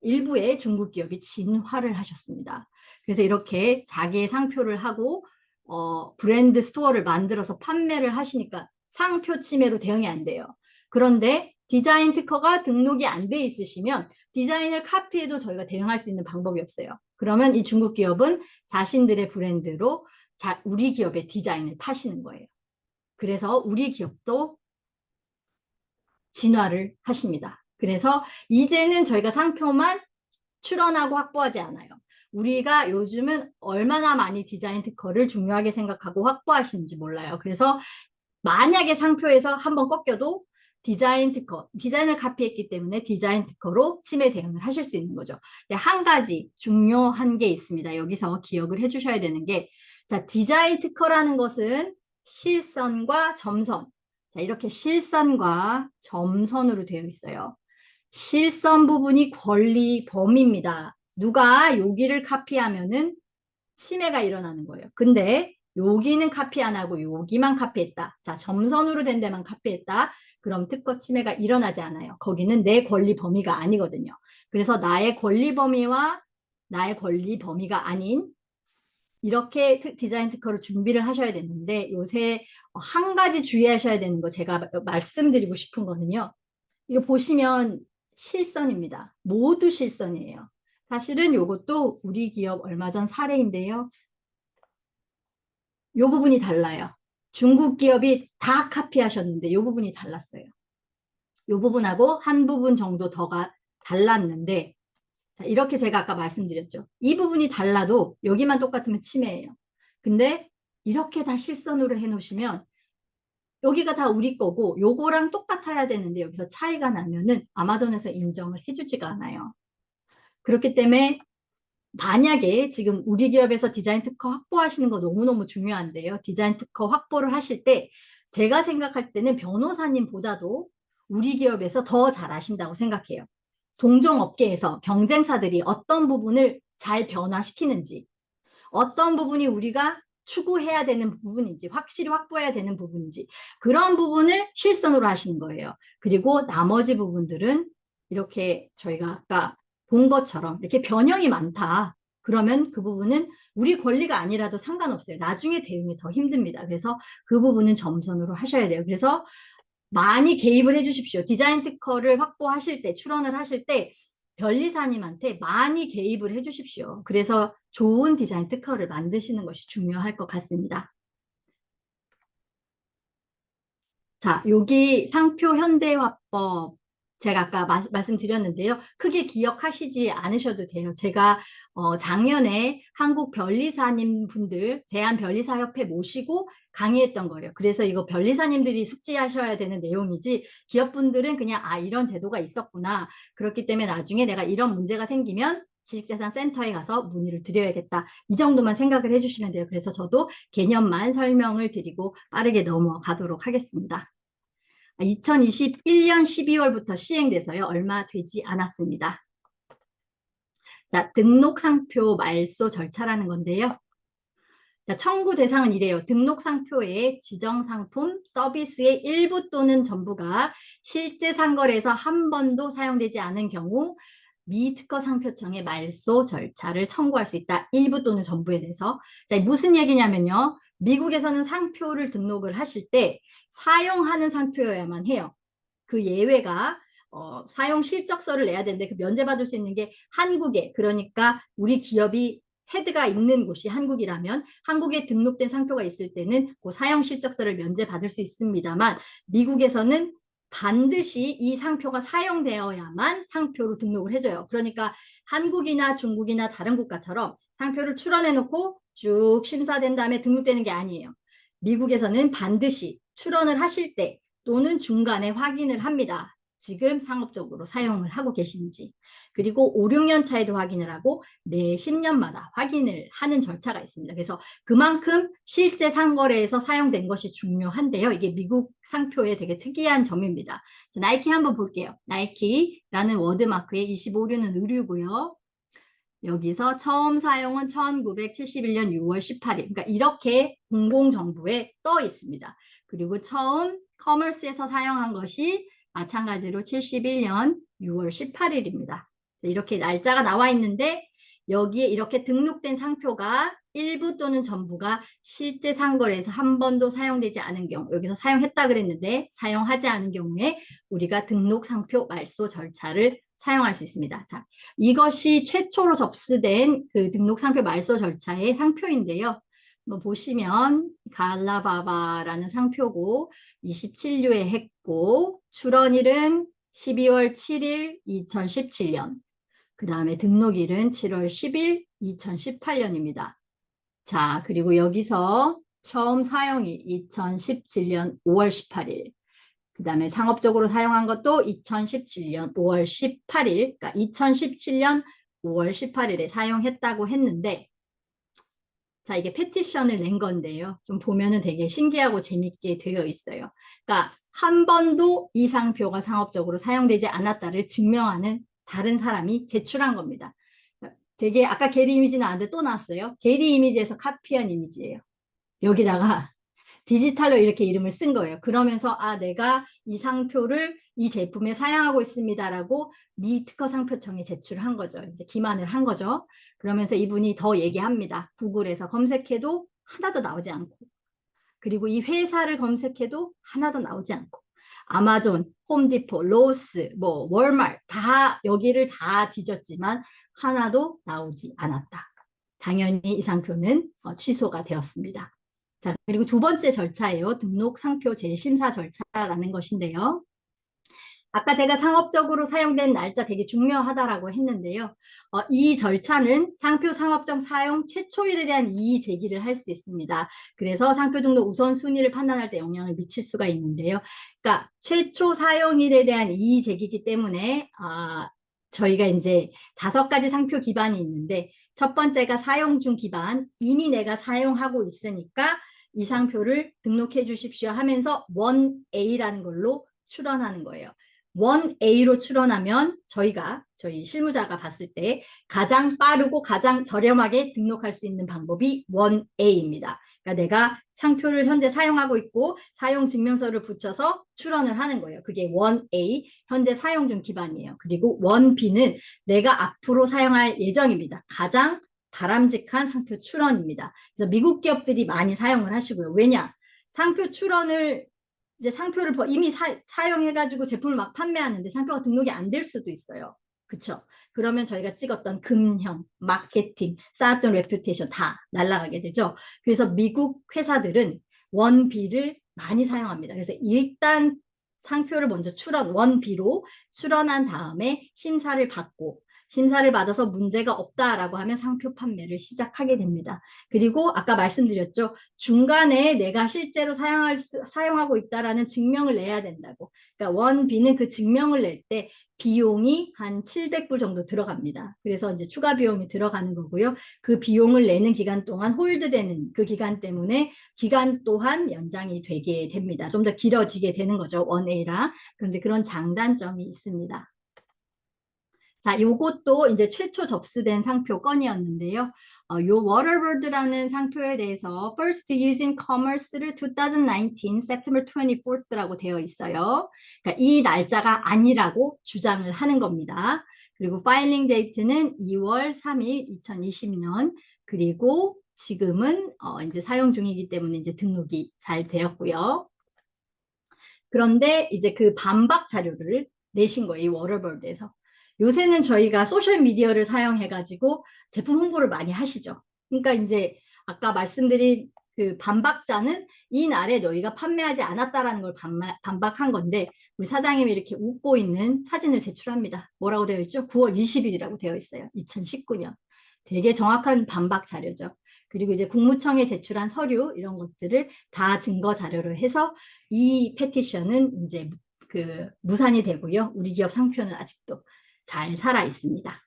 일부의 중국 기업이 진화를 하셨습니다. 그래서 이렇게 자기의 상표를 하고 브랜드 스토어를 만들어서 판매를 하시니까 상표 침해로 대응이 안 돼요. 그런데 디자인 특허가 등록이 안 돼 있으시면 디자인을 카피해도 저희가 대응할 수 있는 방법이 없어요. 그러면 이 중국 기업은 자신들의 브랜드로 우리 기업의 디자인을 파시는 거예요. 그래서 우리 기업도 진화를 하십니다. 그래서 이제는 저희가 상표만 출원하고 확보하지 않아요. 우리가 요즘은 얼마나 많이 디자인 특허를 중요하게 생각하고 확보하시는지 몰라요. 그래서 만약에 상표에서 한번 꺾여도 디자인을 카피했기 때문에 디자인 특허로 침해 대응을 하실 수 있는 거죠. 한 가지 중요한 게 있습니다. 여기서 기억을 해주셔야 되는 게, 자, 디자인 특허라는 것은 실선과 점선. 자, 이렇게 실선과 점선으로 되어 있어요. 실선 부분이 권리 범위입니다. 누가 여기를 카피하면은 침해가 일어나는 거예요. 근데 여기는 카피 안 하고 여기만 카피했다. 자, 점선으로 된 데만 카피했다. 그럼 특허 침해가 일어나지 않아요. 거기는 내 권리 범위가 아니거든요. 그래서 나의 권리 범위와 나의 권리 범위가 아닌 이렇게 디자인 특허를 준비를 하셔야 되는데 요새 한 가지 주의하셔야 되는 거 제가 말씀드리고 싶은 거는요. 이거 보시면 실선입니다. 모두 실선이에요. 사실은 이것도 우리 기업 얼마 전 사례인데요. 이 부분이 달라요. 중국 기업이 다 카피하셨는데 이 부분이 달랐어요. 이 부분하고 한 부분 정도 더가 달랐는데 자, 이렇게 제가 아까 말씀드렸죠. 이 부분이 달라도 여기만 똑같으면 침해예요. 근데 이렇게 다 실선으로 해놓으시면 여기가 다 우리 거고 요거랑 똑같아야 되는데 여기서 차이가 나면은 아마존에서 인정을 해주지가 않아요. 그렇기 때문에 만약에 지금 우리 기업에서 디자인 특허 확보하시는 거 너무너무 중요한데요. 디자인 특허 확보를 하실 때 제가 생각할 때는 변호사님보다도 우리 기업에서 더 잘 아신다고 생각해요. 동종업계에서 경쟁사들이 어떤 부분을 잘 변화시키는지, 어떤 부분이 우리가 추구해야 되는 부분인지, 확실히 확보해야 되는 부분인지 그런 부분을 실선으로 하시는 거예요. 그리고 나머지 부분들은 이렇게 저희가 아까 본 것처럼 이렇게 변형이 많다. 그러면 그 부분은 우리 권리가 아니라도 상관없어요. 나중에 대응이 더 힘듭니다. 그래서 그 부분은 점선으로 하셔야 돼요. 그래서 많이 개입을 해 주십시오. 디자인 특허를 확보하실 때, 출원을 하실 때 변리사님한테 많이 개입을 해 주십시오. 그래서 좋은 디자인 특허를 만드시는 것이 중요할 것 같습니다. 자, 여기 상표 현대화법 제가 아까 말씀드렸는데요. 크게 기억하시지 않으셔도 돼요. 제가 작년에 한국 변리사님 분들 대한변리사협회 모시고 강의했던 거예요. 그래서 이거 변리사님들이 숙지하셔야 되는 내용이지 기업분들은 그냥 아 이런 제도가 있었구나. 그렇기 때문에 나중에 내가 이런 문제가 생기면 지식재산센터에 가서 문의를 드려야겠다. 이 정도만 생각을 해주시면 돼요. 그래서 저도 개념만 설명을 드리고 빠르게 넘어가도록 하겠습니다. 2021년 12월부터 시행돼서요. 얼마 되지 않았습니다. 자, 등록상표 말소 절차라는 건데요. 자, 청구 대상은 이래요. 등록상표의 지정상품, 서비스의 일부 또는 전부가 실제 상거래에서 한 번도 사용되지 않은 경우 미특허상표청에 말소 절차를 청구할 수 있다. 일부 또는 전부에 대해서. 자, 무슨 얘기냐면요. 미국에서는 상표를 등록을 하실 때 사용하는 상표여야만 해요. 그 예외가 사용 실적서를 내야 되는데 그 면제받을 수 있는 게 한국에, 그러니까 우리 기업이 헤드가 있는 곳이 한국이라면 한국에 등록된 상표가 있을 때는 그 사용 실적서를 면제받을 수 있습니다만 미국에서는 반드시 이 상표가 사용되어야만 상표로 등록을 해줘요. 그러니까 한국이나 중국이나 다른 국가처럼 상표를 출원해 놓고 쭉 심사된 다음에 등록되는 게 아니에요. 미국에서는 반드시 출원을 하실 때 또는 중간에 확인을 합니다. 지금 상업적으로 사용을 하고 계신지. 그리고 5, 6년 차에도 확인을 하고 매 10년마다 확인을 하는 절차가 있습니다. 그래서 그만큼 실제 상거래에서 사용된 것이 중요한데요. 이게 미국 상표의 되게 특이한 점입니다. 나이키 한번 볼게요. 나이키라는 워드마크의 25류는 의류고요. 여기서 처음 사용은 1971년 6월 18일. 그러니까 이렇게 공공정보에 떠 있습니다. 그리고 처음 커머스에서 사용한 것이 마찬가지로 71년 6월 18일입니다. 이렇게 날짜가 나와 있는데 여기에 이렇게 등록된 상표가 일부 또는 전부가 실제 상거래에서 한 번도 사용되지 않은 경우, 여기서 사용했다 그랬는데 사용하지 않은 경우에 우리가 등록 상표 말소 절차를 사용할 수 있습니다. 자, 이것이 최초로 접수된 그 등록 상표 말소 절차의 상표인데요. 뭐 보시면 갈라바바라는 상표고 27류에 했고 출원일은 12월 7일 2017년 그 다음에 등록일은 7월 10일 2018년입니다. 자, 그리고 여기서 처음 사용일 2017년 5월 18일 그 다음에 상업적으로 사용한 것도 2017년 5월 18일, 그러니까 2017년 5월 18일에 사용했다고 했는데, 자, 이게 페티션을 낸 건데요. 좀 보면은 되게 신기하고 재밌게 되어 있어요. 그러니까 한 번도 이 상표가 상업적으로 사용되지 않았다를 증명하는 다른 사람이 제출한 겁니다. 되게 아까 게리 이미지 나왔는데 또 나왔어요. 게리 이미지에서 카피한 이미지예요. 여기다가 디지털로 이렇게 이름을 쓴 거예요. 그러면서 아 내가 이 상표를 이 제품에 사용하고 있습니다라고 미 특허 상표청에 제출한 거죠. 이제 기만을 한 거죠. 그러면서 이분이 더 얘기합니다. 구글에서 검색해도 하나도 나오지 않고 그리고 이 회사를 검색해도 하나도 나오지 않고 아마존, 홈디포, 로스, 뭐 월마트 다 여기를 다 뒤졌지만 하나도 나오지 않았다. 당연히 이 상표는 취소가 되었습니다. 자, 그리고 두 번째 절차예요. 등록 상표 재심사 절차라는 것인데요. 아까 제가 상업적으로 사용된 날짜 되게 중요하다라고 했는데요. 이 절차는 상표 상업적 사용 최초일에 대한 이의 제기를 할 수 있습니다. 그래서 상표 등록 우선순위를 판단할 때 영향을 미칠 수가 있는데요. 그러니까 최초 사용일에 대한 이의 제기이기 때문에 저희가 이제 5가지 상표 기반이 있는데 첫 번째가 사용 중 기반, 이미 내가 사용하고 있으니까 이 상표를 등록해 주십시오 하면서 1A라는 걸로 출원하는 거예요. 1A로 출원하면 저희 실무자가 봤을 때 가장 빠르고 가장 저렴하게 등록할 수 있는 방법이 1A입니다. 그러니까 내가 상표를 현재 사용하고 있고 사용증명서를 붙여서 출원을 하는 거예요. 그게 1A, 현재 사용 중 기반이에요. 그리고 1B는 내가 앞으로 사용할 예정입니다. 가장 바람직한 상표 출원입니다. 그래서 미국 기업들이 많이 사용을 하시고요. 왜냐? 상표 출원을 이제 상표를 이미 사용해가지고 제품을 막 판매하는데 상표가 등록이 안 될 수도 있어요. 그쵸? 그러면 저희가 찍었던 금형, 마케팅, 쌓았던 레퓨테이션 다 날아가게 되죠. 그래서 미국 회사들은 원비를 많이 사용합니다. 그래서 일단 상표를 먼저 원비로 출원한 다음에 심사를 받아서 문제가 없다라고 하면 상표 판매를 시작하게 됩니다. 그리고 아까 말씀드렸죠. 중간에 내가 실제로 사용하고 있다라는 증명을 내야 된다고. 그러니까 원비는 그 증명을 낼 때 비용이 한 700불 정도 들어갑니다. 그래서 이제 추가 비용이 들어가는 거고요. 그 비용을 내는 기간 동안 홀드되는 그 기간 때문에 기간 또한 연장이 되게 됩니다. 좀 더 길어지게 되는 거죠. 1A랑. 그런데 그런 장단점이 있습니다. 자, 요것도 이제 최초 접수된 상표 건이었는데요. 요 Waterbird라는 상표에 대해서 First Used in Commerce를 2019 September 24th라고 되어 있어요. 그러니까 이 날짜가 아니라고 주장을 하는 겁니다. 그리고 파일링 데이트는 2월 3일 2020년. 그리고 지금은 이제 사용 중이기 때문에 이제 등록이 잘 되었고요. 그런데 이제 그 반박 자료를 내신 거예요. 이 워터버드에서. 요새는 저희가 소셜미디어를 사용해가지고 제품 홍보를 많이 하시죠. 그러니까 이제 아까 말씀드린 그 반박자는 이 날에 너희가 판매하지 않았다라는 걸 반박한 건데 우리 사장님이 이렇게 웃고 있는 사진을 제출합니다. 뭐라고 되어 있죠? 9월 20일이라고 되어 있어요. 2019년. 되게 정확한 반박 자료죠. 그리고 이제 국무청에 제출한 서류 이런 것들을 다 증거 자료로 해서 이 페티션은 이제 그 무산이 되고요. 우리 기업 상표는 아직도 잘 살아 있습니다.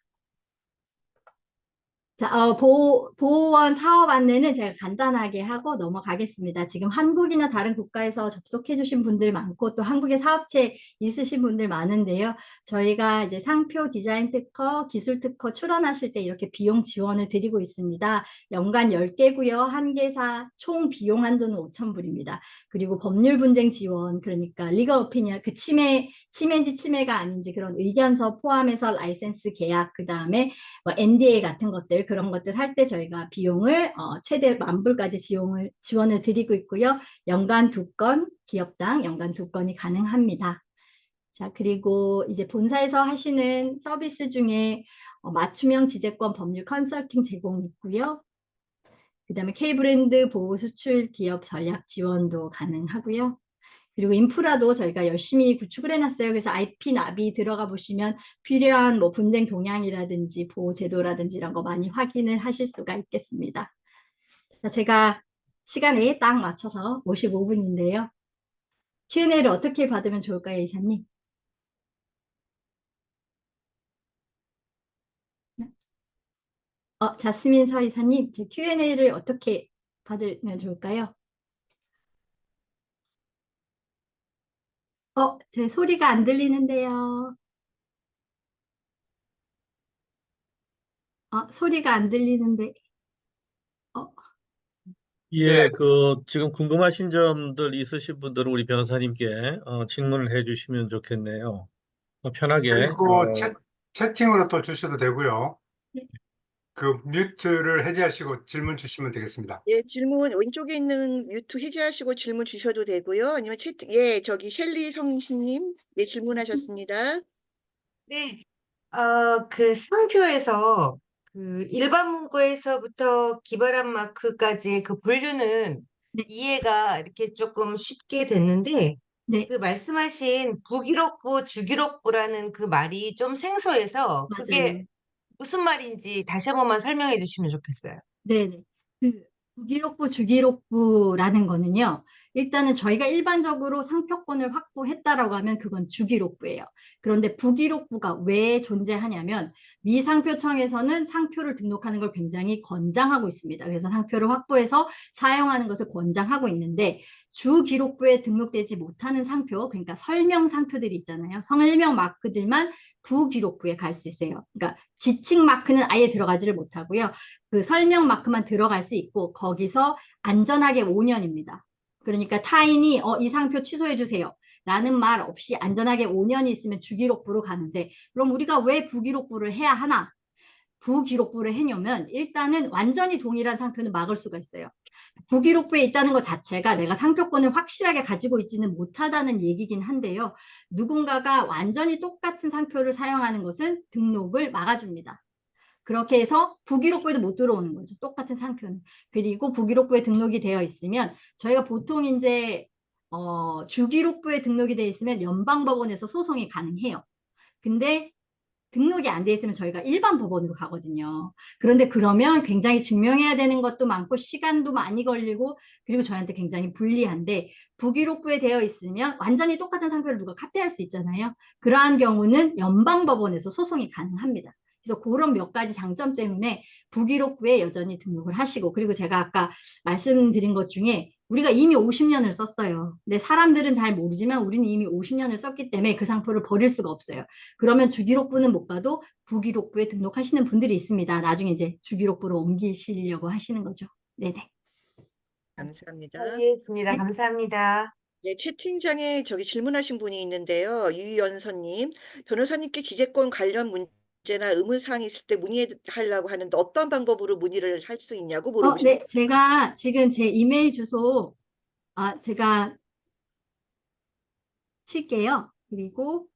자, 보호원 사업 안내는 제가 간단하게 하고 넘어가겠습니다. 지금 한국이나 다른 국가에서 접속해 주신 분들 많고 또 한국에 사업체 있으신 분들 많은데요. 저희가 이제 상표 디자인 특허, 기술 특허 출원하실 때 이렇게 비용 지원을 드리고 있습니다. 연간 10개고요. 한 개사 총 비용 한도는 5,000불입니다. 그리고 법률 분쟁 지원, 그러니까 리걸 오피니언, 그 침해인지 침해가 아닌지 그런 의견서 포함해서 라이센스 계약, 그 다음에 뭐 NDA 같은 것들 그런 것들 할 때 저희가 비용을 최대 10,000불까지 지원을 드리고 있고요. 연간 2건, 기업당 연간 2건이 가능합니다. 자, 그리고 이제 본사에서 하시는 서비스 중에 맞춤형 지재권 법률 컨설팅 제공 있고요. 그 다음에 K브랜드 보호 수출 기업 전략 지원도 가능하고요. 그리고 인프라도 저희가 열심히 구축을 해놨어요. 그래서 IP 나비 들어가 보시면 필요한 뭐 분쟁 동향이라든지 보호 제도라든지 이런 거 많이 확인을 하실 수가 있겠습니다. 자, 제가 시간에 딱 맞춰서 55분인데요. Q&A를 어떻게 받으면 좋을까요, 이사님? 자스민 서 이사님, 제 Q&A를 어떻게 받으면 좋을까요? 제 소리가 안 들리는데요. 소리가 안 들리는데. 예, 지금 궁금하신 점들 있으신 분들은 우리 변호사님께 질문을 해주시면 좋겠네요. 편하게. 그리고 채팅으로 또 주셔도 되고요. 네. 그 뮤트를 해제하시고 질문 주시면 되겠습니다. 예, 질문 왼쪽에 있는 뮤트 해제하시고 질문 주셔도 되고요. 아니면 저기 셸리 성신님, 예, 질문하셨습니다. 네, 그 상표에서 그 일반 문구에서부터 기발한 마크까지의 그 분류는 네. 이해가 이렇게 조금 쉽게 됐는데 네, 그 말씀하신 부기록부, 주기록부라는 그 말이 좀 생소해서 그게 맞아요. 무슨 말인지 다시 한 번만 설명해 주시면 좋겠어요. 네네. 그 부기록부, 주기록부라는 거는요. 일단은 저희가 일반적으로 상표권을 확보했다라고 하면 그건 주기록부예요. 그런데 부기록부가 왜 존재하냐면 미상표청에서는 상표를 등록하는 걸 굉장히 권장하고 있습니다. 그래서 상표를 확보해서 사용하는 것을 권장하고 있는데 주기록부에 등록되지 못하는 상표, 그러니까 설명 상표들이 있잖아요. 설명 마크들만 부기록부에 갈 수 있어요. 그러니까 지칭 마크는 아예 들어가지를 못하고요. 그 설명 마크만 들어갈 수 있고 거기서 안전하게 5년입니다. 그러니까 타인이 이 상표 취소해 주세요 라는 말 없이 안전하게 5년이 있으면 주기록부로 가는데 그럼 우리가 왜 부기록부를 해야 하나? 부기록부를 해놓으면 일단은 완전히 동일한 상표는 막을 수가 있어요. 부기록부에 있다는 것 자체가 내가 상표권을 확실하게 가지고 있지는 못하다는 얘기긴 한데요. 누군가가 완전히 똑같은 상표를 사용하는 것은 등록을 막아줍니다. 그렇게 해서 부기록부에도 못 들어오는 거죠. 똑같은 상표는. 그리고 부기록부에 등록이 되어 있으면 저희가 보통 이제 주기록부에 등록이 되어 있으면 연방법원에서 소송이 가능해요. 근데 등록이 안 돼 있으면 저희가 일반 법원으로 가거든요. 그런데 그러면 굉장히 증명해야 되는 것도 많고 시간도 많이 걸리고 그리고 저희한테 굉장히 불리한데 부기록부에 되어 있으면 완전히 똑같은 상표를 누가 카피할 수 있잖아요. 그러한 경우는 연방법원에서 소송이 가능합니다. 그래서 그런 몇 가지 장점 때문에 부기록부에 여전히 등록을 하시고 그리고 제가 아까 말씀드린 것 중에 우리가 이미 50년을 썼어요. 근데 사람들은 잘 모르지만 우리는 이미 50년을 썼기 때문에 그 상표를 버릴 수가 없어요. 그러면 주기록부는 못 가도 부기록부에 등록하시는 분들이 있습니다. 나중에 이제 주기록부로 옮기시려고 하시는 거죠. 네네. 감사합니다. 이해했습니다. 네. 감사합니다. 네, 채팅창에 저기 질문하신 분이 있는데요. 유연서님, 변호사님께 기재권 관련 문제나 의문사항이 있을 때 문의하려고 하는데 어떤 방법으로 문의를 할 수 있냐고 물어보신 네, 제가 지금 제 이메일 주소, 제가 칠게요. 그리고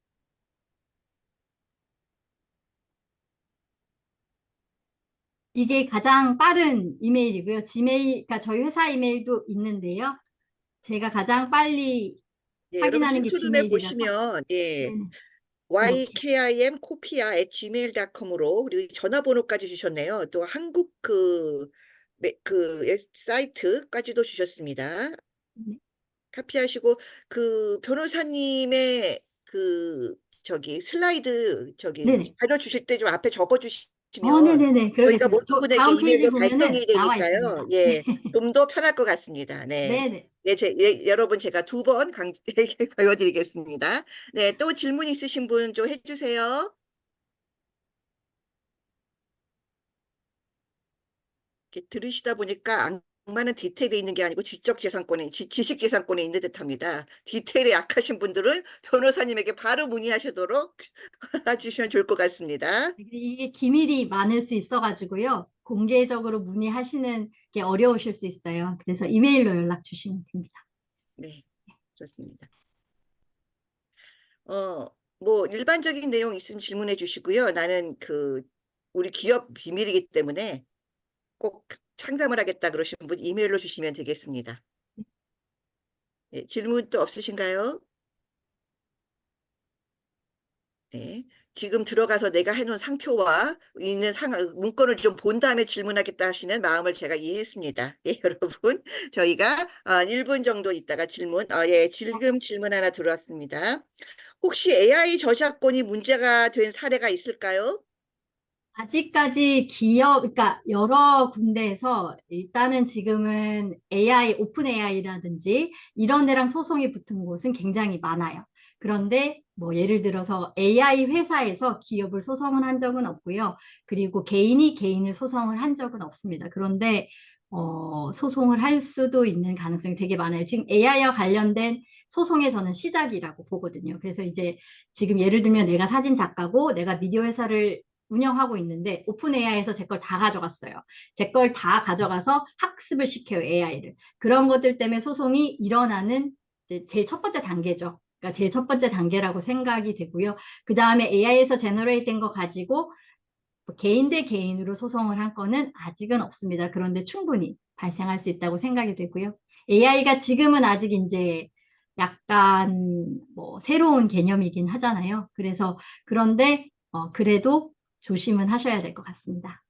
이게 가장 빠른 이메일이고요. 지메일, 그러니까 저희 회사 이메일도 있는데요. 제가 가장 빨리 예, 여러분 확인하는 게 튜토룸에 지메일이라서. 보시면 예, 네네. 이렇게. ykim코피아@gmail.com으로 그리고 전화번호까지 주셨네요. 또 한국 그 사이트까지도 주셨습니다. 네. 카피하시고 그 변호사님의 그 저기 슬라이드 저기 네네. 자료 주실 때 좀 앞에 적어 주시면 네네네. 저희가 그러겠습니다. 모든 분에게 다음 페이지 이메일로 보면은 발송이 나와 되니까요. 있습니다. 예, 좀 더 편할 것 같습니다. 네. 네네. 예, 여러분 제가 2번 보여드리겠습니다. 네, 또 질문 있으신 분 좀 해주세요. 이렇게 들으시다 보니까 악마는 디테일에 있는 게 아니고 지식재산권에 있는 듯합니다. 디테일에 약하신 분들은 변호사님에게 바로 문의하시도록 해주시면 좋을 것 같습니다. 이게 기밀이 많을 수 있어가지고요. 공개적으로 문의하시는 게 어려우실 수 있어요. 그래서 이메일로 연락 주시면 됩니다. 네, 좋습니다. 뭐 일반적인 내용 있으면 질문해 주시고요. 나는 우리 기업 비밀이기 때문에 꼭 상담을 하겠다 그러시는 분 이메일로 주시면 되겠습니다. 네, 질문 또 없으신가요? 네. 지금 들어가서 내가 해놓은 상표와 있는 문건을 좀 본 다음에 질문하겠다 하시는 마음을 제가 이해했습니다. 예, 여러분. 저희가 1분 정도 있다가 예, 지금 질문 하나 들어왔습니다. 혹시 AI 저작권이 문제가 된 사례가 있을까요? 아직까지 그러니까 여러 군데에서 일단은 지금은 오픈 AI라든지 이런 데랑 소송이 붙은 곳은 굉장히 많아요. 그런데 뭐 예를 들어서 AI 회사에서 기업을 소송을 한 적은 없고요. 그리고 개인이 개인을 소송을 한 적은 없습니다. 그런데 소송을 할 수도 있는 가능성이 되게 많아요. 지금 AI와 관련된 소송의 저는 시작이라고 보거든요. 그래서 이제 지금 예를 들면 내가 사진 작가고 내가 미디어 회사를 운영하고 있는데 오픈 AI에서 제 걸 다 가져갔어요. 제 걸 다 가져가서 학습을 시켜요, AI를. 그런 것들 때문에 소송이 일어나는 이제 제일 첫 번째 단계죠. 그러니까 제일 첫 번째 단계라고 생각이 되고요. 그 다음에 AI에서 제너레이트 된 거 가지고 뭐 개인 대 개인으로 소송을 한 건은 아직은 없습니다. 그런데 충분히 발생할 수 있다고 생각이 되고요. AI가 지금은 아직 이제 약간 뭐 새로운 개념이긴 하잖아요. 그런데 그래도 조심은 하셔야 될 것 같습니다.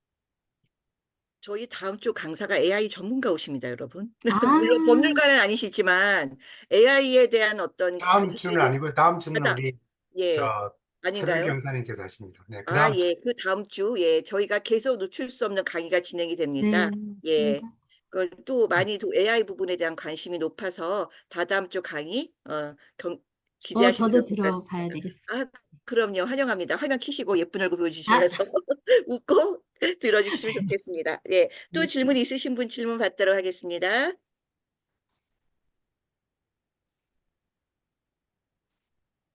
저희 다음 주 강사가 AI 전문가 오십니다, 여러분. 아, 물론 법률가는 아니시지만 AI에 대한 어떤 다음 주는 아니고 다음 주는 하다. 우리 예, 최백기 아닌가요? 형사님께서 하십니다. 네, 그 다음 예, 그 다음 주, 예, 저희가 계속 놓칠 수 없는 강의가 진행이 네, 됩니다. 예, 맞습니다. 또 많이 AI 부분에 대한 관심이 높아서 다다음 주 강의, 기대하시면 좋을 저도 것 들어봐야 같습니다. 되겠어요. 그럼요. 환영합니다. 화면 키시고 예쁜 얼굴 아, 보여주시면서 웃고 들어주시면 좋겠습니다. 예, 또 네. 질문 있으신 분 질문 받도록 하겠습니다.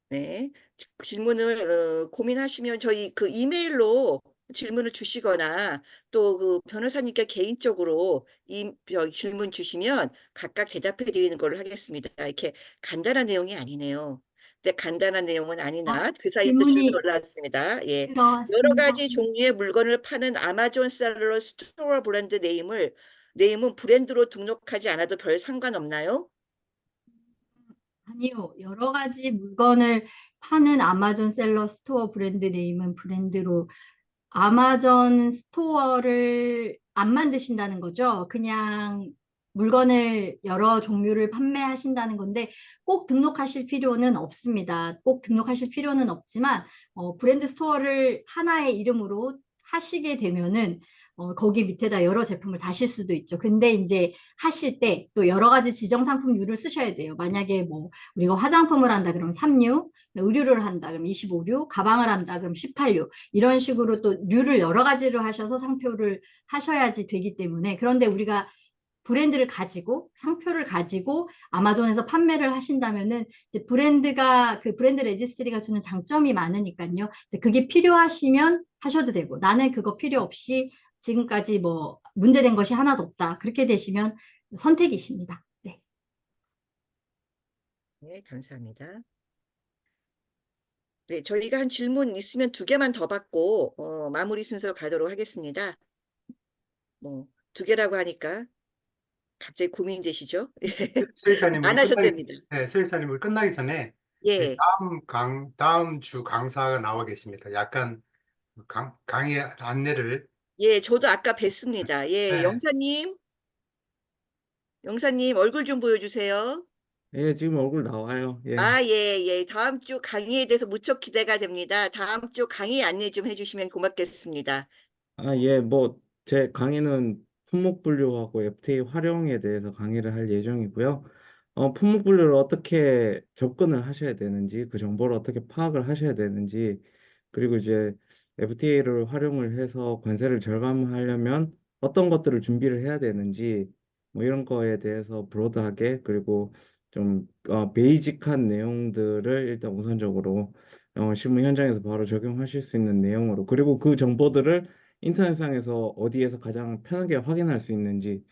네, 질문을 고민하시면 저희 그 이메일로 질문을 주시거나 또 그 변호사님께 개인적으로 질문 주시면 각각 대답해 드리는 걸로 하겠습니다. 이렇게 간단한 내용이 아니네요. 근데 간단한 내용은 아니나 그 사이에 또 질문 질문이 올라왔습니다. 예. 여러 들어왔습니다. 가지 종류의 물건을 파는 아마존 셀러 스토어 브랜드 네임은 브랜드로 등록하지 않아도 별 상관없나요? 아니요. 여러 가지 물건을 파는 아마존 셀러 스토어 브랜드 네임은 브랜드로 아마존 스토어를 안 만드신다는 거죠. 그냥 물건을 여러 종류를 판매하신다는 건데 꼭 등록하실 필요는 없습니다. 꼭 등록하실 필요는 없지만 브랜드 스토어를 하나의 이름으로 하시게 되면은 거기 밑에다 여러 제품을 다실 수도 있죠. 근데 이제 하실 때 또 여러 가지 지정 상품류를 쓰셔야 돼요. 만약에 뭐 우리가 화장품을 한다 그러면 3류, 의류를 한다 그러면 25류, 가방을 한다 그러면 18류 이런 식으로 또 류를 여러 가지로 하셔서 상표를 하셔야지 되기 때문에 그런데 우리가 브랜드를 가지고 상표를 가지고 아마존에서 판매를 하신다면은 이제 브랜드가 그 브랜드 레지스트리가 주는 장점이 많으니까요. 이제 그게 필요하시면 하셔도 되고 나는 그거 필요 없이 지금까지 뭐 문제된 것이 하나도 없다. 그렇게 되시면 선택이십니다. 네. 네, 감사합니다. 네, 저희가 한 질문 있으면 2개만 더 받고 마무리 순서 가도록 하겠습니다. 뭐 2개라고 하니까 갑자기 고민되시죠? 안 하셔도 됩니다. 서 이사님 우리 끝나기 전에 예, 다음 주 강사가 나와 계십니다. 약간 강의 안내를. 예, 저도 아까 뵀습니다. 예, 네. 영사님 얼굴 좀 보여주세요. 예, 지금 얼굴 나와요. 예. 아, 예, 예. 다음 주 강의에 대해서 무척 기대가 됩니다. 다음 주 강의 안내 좀 해주시면 고맙겠습니다. 예, 제 강의는 품목 분류하고 FTA 활용에 대해서 강의를 할 예정이고요. 품목 분류를 어떻게 접근을 하셔야 되는지, 그 정보를 어떻게 파악을 하셔야 되는지, 그리고 이제 FTA를 활용을 해서 관세를 절감하려면 어떤 것들을 준비를 해야 되는지, 뭐 이런 거에 대해서 브로드하게, 그리고 좀 베이직한 내용들을 일단 우선적으로 실무 현장에서 바로 적용하실 수 있는 내용으로, 그리고 그 정보들을 인터넷상에서 어디에서 가장 편하게 확인할 수 있는지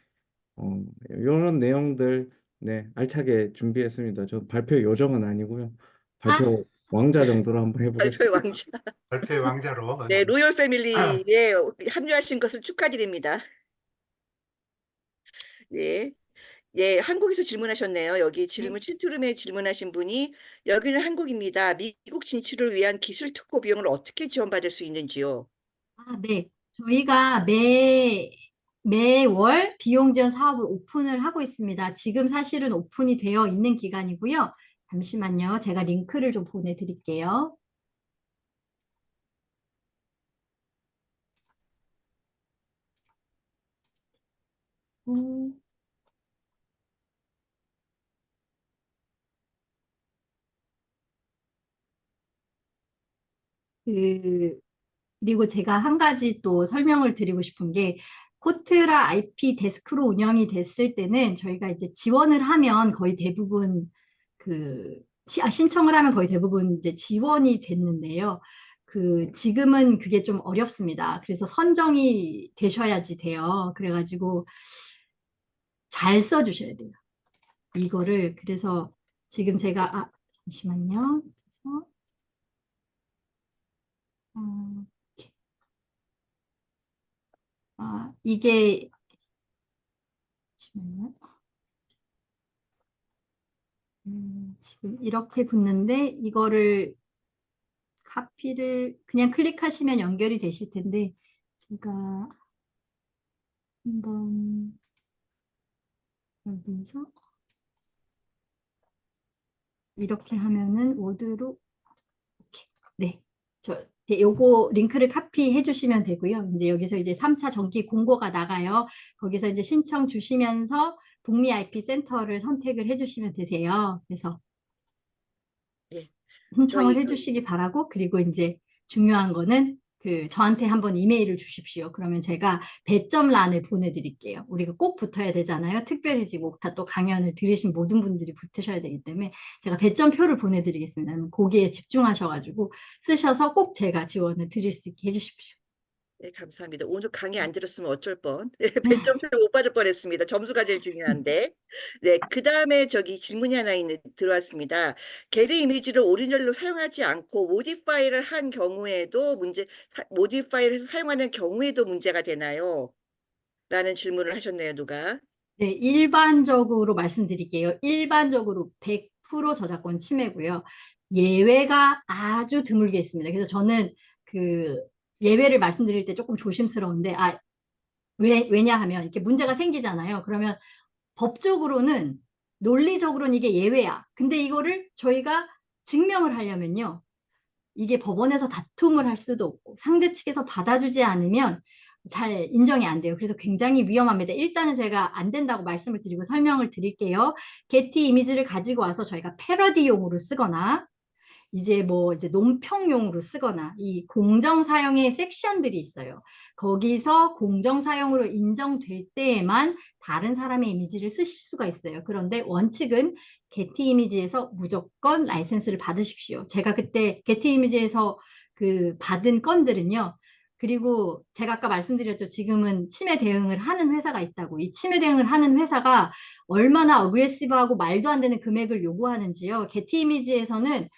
이런 내용들 네 알차게 준비했습니다. 저 발표 요정은 아니고요. 아, 발표 왕자 정도로 한번 발표의 해보겠습니다. 왕자. 발표의 왕자로. 네, 로열 패밀리에 합류하신 것을 축하드립니다. 네. 예, 한국에서 질문하셨네요. 여기 질문 채트룸에 질문하신 분이 여기는 한국입니다. 미국 진출을 위한 기술 특허 비용을 어떻게 지원받을 수 있는지요? 네. 저희가 매월 비용 지원 사업을 오픈을 하고 있습니다. 지금 사실은 오픈이 되어 있는 기간이고요. 잠시만요. 제가 링크를 좀 보내드릴게요. 음, 그리고 제가 한 가지 또 설명을 드리고 싶은 게 코트라 IP 데스크로 운영이 됐을 때는 저희가 이제 지원을 하면 거의 대부분 신청을 하면 거의 대부분 이제 지원이 됐는데요. 지금은 그게 좀 어렵습니다. 그래서 선정이 되셔야지 돼요. 그래가지고 잘 써주셔야 돼요. 이거를 그래서 지금 제가 잠시만요. 그래서 이게 잠시만요. 지금 이렇게 붙는데 이거를 카피를 그냥 클릭하시면 연결이 되실 텐데 제가 한번 여기서 이렇게 하면은 워드로 이렇게 네. 요거 링크를 카피해 주시면 되고요. 이제 여기서 이제 3차 정기 공고가 나가요. 거기서 이제 신청 주시면서 북미 IP 센터를 선택을 해 주시면 되세요. 그래서 예. 신청을 저희 해주시기 바라고 그리고 이제 중요한 거는 저한테 한번 이메일을 주십시오. 그러면 제가 배점란을 보내드릴게요. 우리가 꼭 붙어야 되잖아요. 특별히 지금 옥타 또 강연을 들으신 모든 분들이 붙으셔야 되기 때문에 제가 배점표를 보내드리겠습니다. 거기에 집중하셔가지고 쓰셔서 꼭 제가 지원을 드릴 수 있게 해주십시오. 네, 감사합니다. 오늘 강의 안 들었으면 어쩔 뻔. 100점을 못 받을 뻔했습니다. 점수가 제일 중요한데. 네, 그 다음에 저기 질문이 하나 들어왔습니다. 게리 이미지를 오리지널로 사용하지 않고 모디파이를 한 경우에도 모디파이를 해서 사용하는 경우에도 문제가 되나요? 라는 질문을 하셨네요, 누가. 네, 일반적으로 말씀드릴게요. 일반적으로 100% 저작권 침해고요. 예외가 아주 드물게 있습니다. 그래서 저는 그 예외를 말씀드릴 때 조금 조심스러운데, 왜냐하면 이렇게 문제가 생기잖아요. 그러면 법적으로는 논리적으로는 이게 예외야. 근데 이거를 저희가 증명을 하려면요. 이게 법원에서 다툼을 할 수도 없고 상대 측에서 받아주지 않으면 잘 인정이 안 돼요. 그래서 굉장히 위험합니다. 일단은 제가 안 된다고 말씀을 드리고 설명을 드릴게요. 게티 이미지를 가지고 와서 저희가 패러디용으로 쓰거나 이제 논평용으로 쓰거나 이 공정 사용의 섹션들이 있어요. 거기서 공정 사용으로 인정될 때에만 다른 사람의 이미지를 쓰실 수가 있어요. 그런데 원칙은 게티 이미지에서 무조건 라이센스를 받으십시오. 제가 그때 게티 이미지에서 그 받은 건들은요. 그리고 제가 아까 말씀드렸죠. 지금은 침해 대응을 하는 회사가 있다고. 이 침해 대응을 하는 회사가 얼마나 어그레시브하고 말도 안 되는 금액을 요구하는지요. 게티 이미지에서는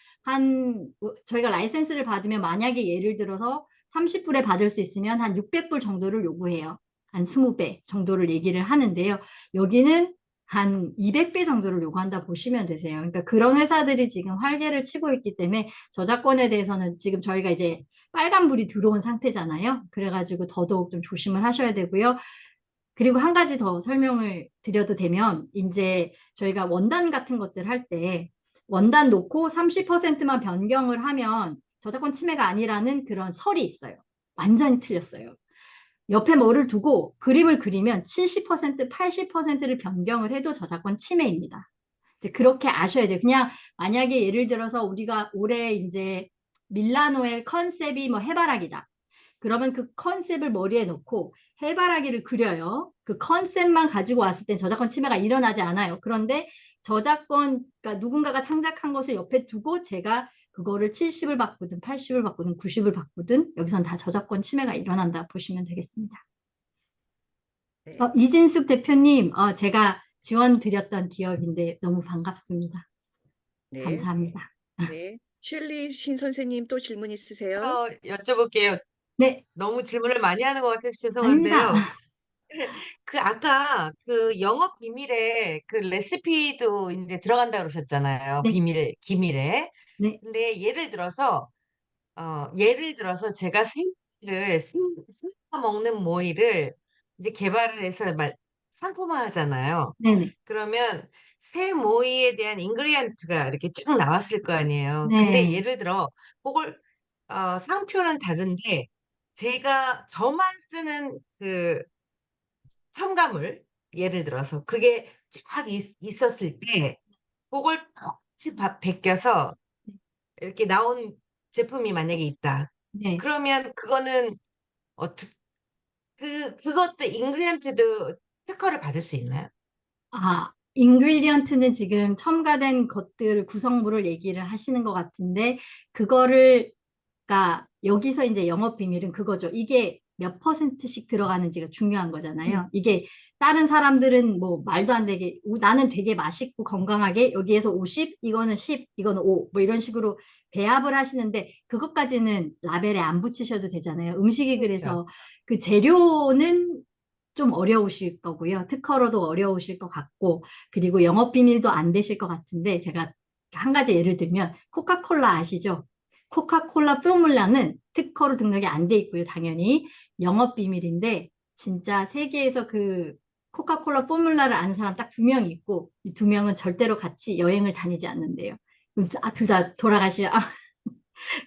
저희가 라이센스를 받으면 만약에 예를 들어서 30불에 받을 수 있으면 한 600불 정도를 요구해요. 한 20배 정도를 얘기를 하는데요. 여기는 한 200배 정도를 요구한다 보시면 되세요. 그러니까 그런 회사들이 지금 활개를 치고 있기 때문에 저작권에 대해서는 지금 저희가 이제 빨간불이 들어온 상태잖아요. 그래가지고 더더욱 좀 조심을 하셔야 되고요. 그리고 한 가지 더 설명을 드려도 되면 이제 저희가 원단 같은 것들 할 때 원단 놓고 30%만 변경을 하면 저작권 침해가 아니라는 그런 설이 있어요. 완전히 틀렸어요. 옆에 뭐를 두고 그림을 그리면 70%, 80%를 변경을 해도 저작권 침해입니다. 이제 그렇게 아셔야 돼요. 그냥 만약에 예를 들어서 우리가 올해 이제 밀라노의 컨셉이 뭐 해바라기다. 그러면 그 컨셉을 머리에 놓고 해바라기를 그려요. 그 컨셉만 가지고 왔을 땐 저작권 침해가 일어나지 않아요. 그런데 그러니까 누군가가 창작한 것을 옆에 두고 제가 그거를 70을 바꾸든 80을 바꾸든 90을 바꾸든 여기선 다 저작권 침해가 일어난다 보시면 되겠습니다. 네. 이진숙 대표님, 제가 지원 드렸던 기업인데 너무 반갑습니다. 네. 감사합니다. 네. 셸리 신 선생님 또 질문 있으세요? 여쭤볼게요. 네, 너무 질문을 많이 하는 것 같아서 아닙니다. 죄송한데요. 아까 그 영업 비밀에 그 레시피도 이제 들어간다 그러셨잖아요. 네, 기밀에. 네, 근데 예를 들어서 제가 생를 먹는 모이를 이제 개발을 해서 상품화 하잖아요. 네네, 그러면 새 모이에 대한 인그리언트가 이렇게 쭉 나왔을 거 아니에요. 근데 네. 예를 들어 그걸 상표는 다른데 저만 쓰는 그 첨가물 예를 들어서 그게 쫙 있었을 때 그걸 똑같이 베껴서 이렇게 나온 제품이 만약에 있다. 네. 그러면 그거는 어떻게 그것도 인그리언트도 특허를 받을 수 있나요? 인그리디언트는 지금 첨가된 것들, 구성물을 얘기를 하시는 것 같은데, 그러니까 여기서 이제 영업 비밀은 그거죠. 이게 몇 퍼센트씩 들어가는지가 중요한 거잖아요. 이게 다른 사람들은 뭐 말도 안 되게, 나는 되게 맛있고 건강하게 여기에서 50, 이거는 10, 이거는 5, 뭐 이런 식으로 배합을 하시는데, 그것까지는 라벨에 안 붙이셔도 되잖아요. 음식이 그렇죠. 그래서 그 재료는 좀 어려우실 거고요. 특허로도 어려우실 것 같고, 그리고 영업 비밀도 안 되실 것 같은데, 제가 한 가지 예를 들면, 코카콜라 아시죠? 코카콜라 포뮬라는 특허로 등록이 안 돼 있고요. 당연히 영업 비밀인데, 진짜 세계에서 그 코카콜라 포뮬라를 아는 사람 딱 2명 있고, 이 2명은 절대로 같이 여행을 다니지 않는데요. 둘 다 돌아가시죠.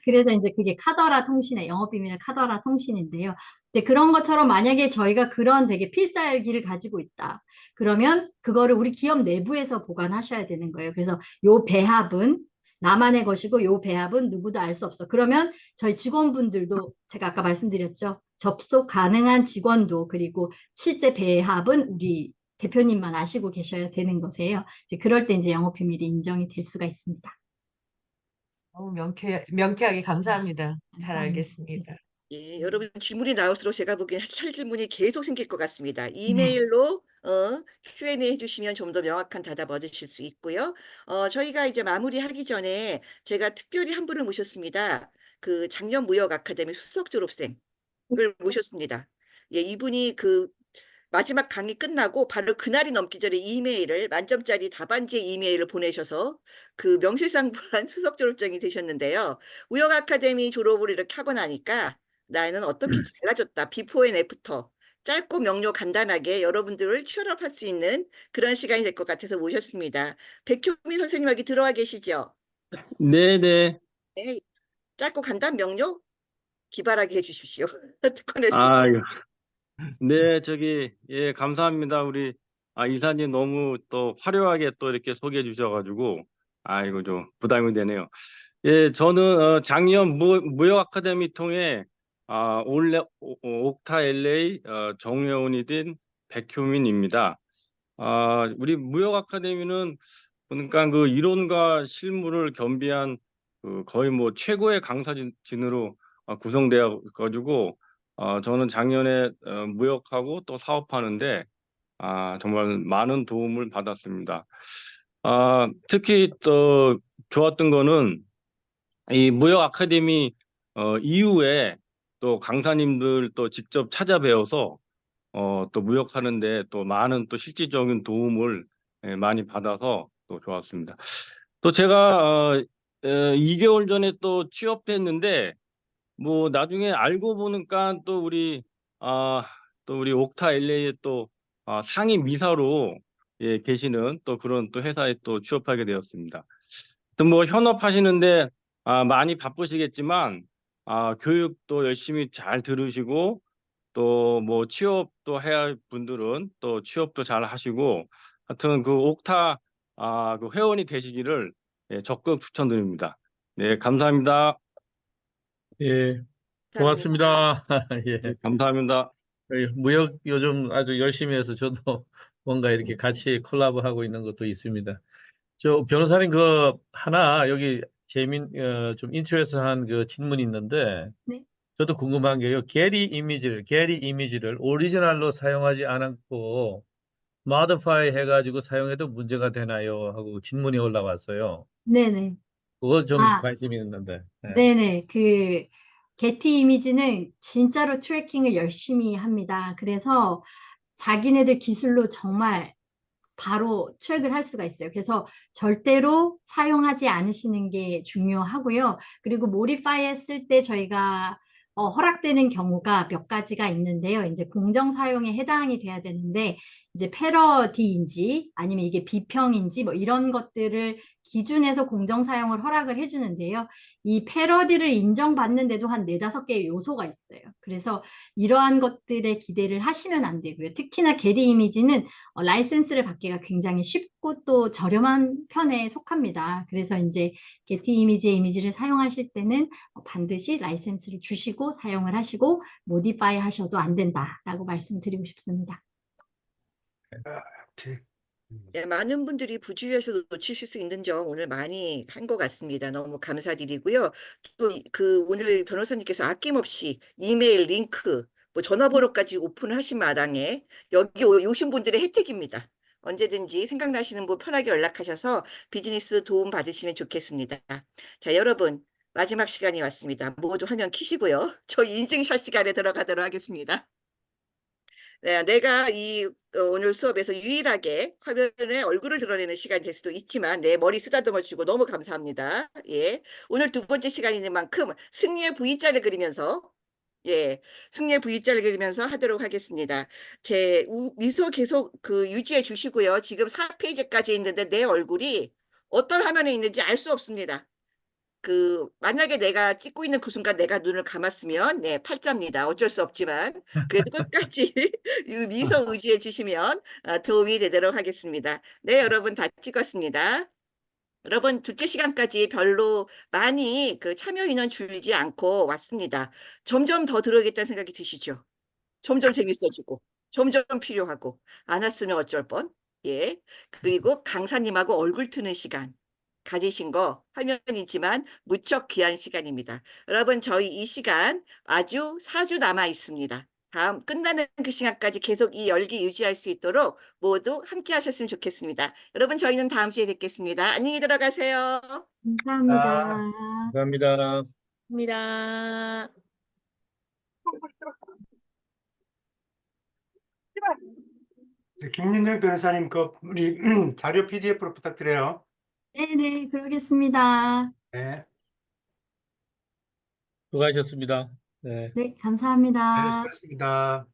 그래서 이제 그게 카더라 통신의 영업비밀 카더라 통신인데요. 근데 그런 것처럼 만약에 저희가 그런 되게 필살기를 가지고 있다. 그러면 그거를 우리 기업 내부에서 보관하셔야 되는 거예요. 그래서 요 배합은 나만의 것이고 요 배합은 누구도 알 수 없어. 그러면 저희 직원분들도 제가 아까 말씀드렸죠. 접속 가능한 직원도 그리고 실제 배합은 우리 대표님만 아시고 계셔야 되는 거세요. 이제 그럴 때 이제 영업비밀이 인정이 될 수가 있습니다. 너무 명쾌하게 감사합니다. 잘 감사합니다. 알겠습니다. 예, 여러분 질문이 나올수록 제가 보기엔 할 질문이 계속 생길 것 같습니다. 이메일로 Q&A 해주시면 좀 더 명확한 답 얻으실 수 있고요. 저희가 이제 마무리하기 전에 제가 특별히 한 분을 모셨습니다. 그 작년 무역 아카데미 수석 졸업생을 모셨습니다. 예, 이분이 그 마지막 강의 끝나고 바로 그날이 넘기 전에 이메일을 만점짜리 답안지 이메일을 보내셔서 그 명실상부한 수석 졸업장이 되셨는데요. 우영 아카데미 졸업을 이렇게 하고 나니까 나는 어떻게 달라졌다. 비포 앤 애프터. 짧고 명료 간단하게 여러분들을 취업할 수 있는 그런 시간이 될 것 같아서 모셨습니다. 백효미 선생님 여기 들어와 계시죠? 네네. 네, 짧고 간단 명료 기발하게 해주십시오. 특허냈습니다. 아, 네, 예, 감사합니다. 우리, 이사님 너무 또 화려하게 또 이렇게 소개해 주셔가지고, 이거 좀 부담이 되네요. 예, 저는, 작년 무역 아카데미 통해, 옥타 LA, 정여운이 된 백효민입니다. 우리 무역 아카데미는 그러니까 그 이론과 실무를 겸비한 거의 뭐 최고의 강사진으로 구성되어 가지고 저는 작년에 무역하고 또 사업하는데 정말 많은 도움을 받았습니다. 특히 또 좋았던 거는 이 무역 아카데미 이후에 또 강사님들 또 직접 찾아뵈어서 또 무역하는데 또 많은 또 실질적인 도움을 많이 받아서 또 좋았습니다. 또 제가 2개월 전에 또 취업했는데 뭐 나중에 알고 보니까 또 우리 옥타 LA에 또 상임 미사로 예, 계시는 또 그런 또 회사에 또 취업하게 되었습니다. 또 뭐 현업하시는데 많이 바쁘시겠지만 교육도 열심히 잘 들으시고 또 뭐 취업도 해야 할 분들은 또 취업도 잘 하시고 하여튼 그 옥타 그 회원이 되시기를 예, 적극 추천드립니다. 네, 감사합니다. 예, 감사합니다. 고맙습니다. 예. 네, 감사합니다. 무역 요즘 아주 열심히 해서 저도 뭔가 이렇게 같이 콜라보하고 있는 것도 있습니다. 저 변호사님 그 하나 여기 좀 인트레스한 그 질문이 있는데 네. 저도 궁금한 게요. 게리 이미지를 오리지널로 사용하지 않고 모디파이 해가지고 사용해도 문제가 되나요? 하고 질문이 올라왔어요. 네네. 그거 좀 아, 관심이 있는데. 네. 네네. 그 게티 이미지는 진짜로 트래킹을 열심히 합니다. 그래서 자기네들 기술로 정말 바로 트랙을 할 수가 있어요. 그래서 절대로 사용하지 않으시는 게 중요하고요. 그리고 모디파이 했을 때 저희가 허락되는 경우가 몇 가지가 있는데요. 이제 공정 사용에 해당이 돼야 되는데 이제 패러디인지 아니면 이게 비평인지 뭐 이런 것들을 기준에서 공정 사용을 허락을 해주는데요. 이 패러디를 인정받는데도 한 4~5개의 요소가 있어요. 그래서 이러한 것들에 기대를 하시면 안 되고요. 특히나 게리 이미지는 라이센스를 받기가 굉장히 쉽고 또 저렴한 편에 속합니다. 그래서 이제 게티 이미지의 이미지를 사용하실 때는 반드시 라이센스를 주시고 사용을 하시고 모디파이 하셔도 안 된다라고 말씀드리고 싶습니다. 오케이. 네, 많은 분들이 부주의해서 놓치실 수 있는 점 오늘 많이 한 것 같습니다. 너무 감사드리고요. 또 그 오늘 변호사님께서 아낌없이 이메일 링크, 뭐 전화번호까지 오픈하신 마당에 여기 오신 분들의 혜택입니다. 언제든지 생각나시는 분 편하게 연락하셔서 비즈니스 도움 받으시면 좋겠습니다. 자, 여러분 마지막 시간이 왔습니다. 모두 화면 켜시고요. 저희 인증샷 시간에 들어가도록 하겠습니다. 네, 내가 오늘 수업에서 유일하게 화면에 얼굴을 드러내는 시간이 될 수도 있지만 내 머리 쓰다듬어 주고 너무 감사합니다. 예. 오늘 두 번째 시간인 만큼 승리의 V자를 그리면서 예, 승리의 V자를 그리면서 하도록 하겠습니다. 미소 계속 그 유지해 주시고요. 지금 4페이지까지 있는데 내 얼굴이 어떤 화면에 있는지 알 수 없습니다. 만약에 내가 찍고 있는 그 순간 내가 눈을 감았으면, 네, 팔자입니다. 어쩔 수 없지만. 그래도 끝까지 이 미소 의지해 주시면 도움이 되도록 하겠습니다. 네, 여러분 다 찍었습니다. 여러분, 둘째 시간까지 별로 많이 참여 인원 줄지 않고 왔습니다. 점점 더 들어야겠다는 생각이 드시죠? 점점 재밌어지고, 점점 필요하고, 안 왔으면 어쩔 뻔. 예. 그리고 강사님하고 얼굴 트는 시간. 가지신 거 화면이지만 무척 귀한 시간입니다. 여러분, 저희 이 시간 아주 4주 남아 있습니다. 다음 끝나는 그 시간까지 계속 이 열기 유지할 수 있도록 모두 함께 하셨으면 좋겠습니다. 여러분, 저희는 다음 주에 뵙겠습니다. 안녕히 들어가세요. 감사합니다. 감사합니다. 입니다. 김윤정 변호사님, 우리 자료 PDF로 부탁드려요. 네네, 그러겠습니다. 네, 수고하셨습니다. 네. 네, 네, 감사합니다. 수고하셨습니다.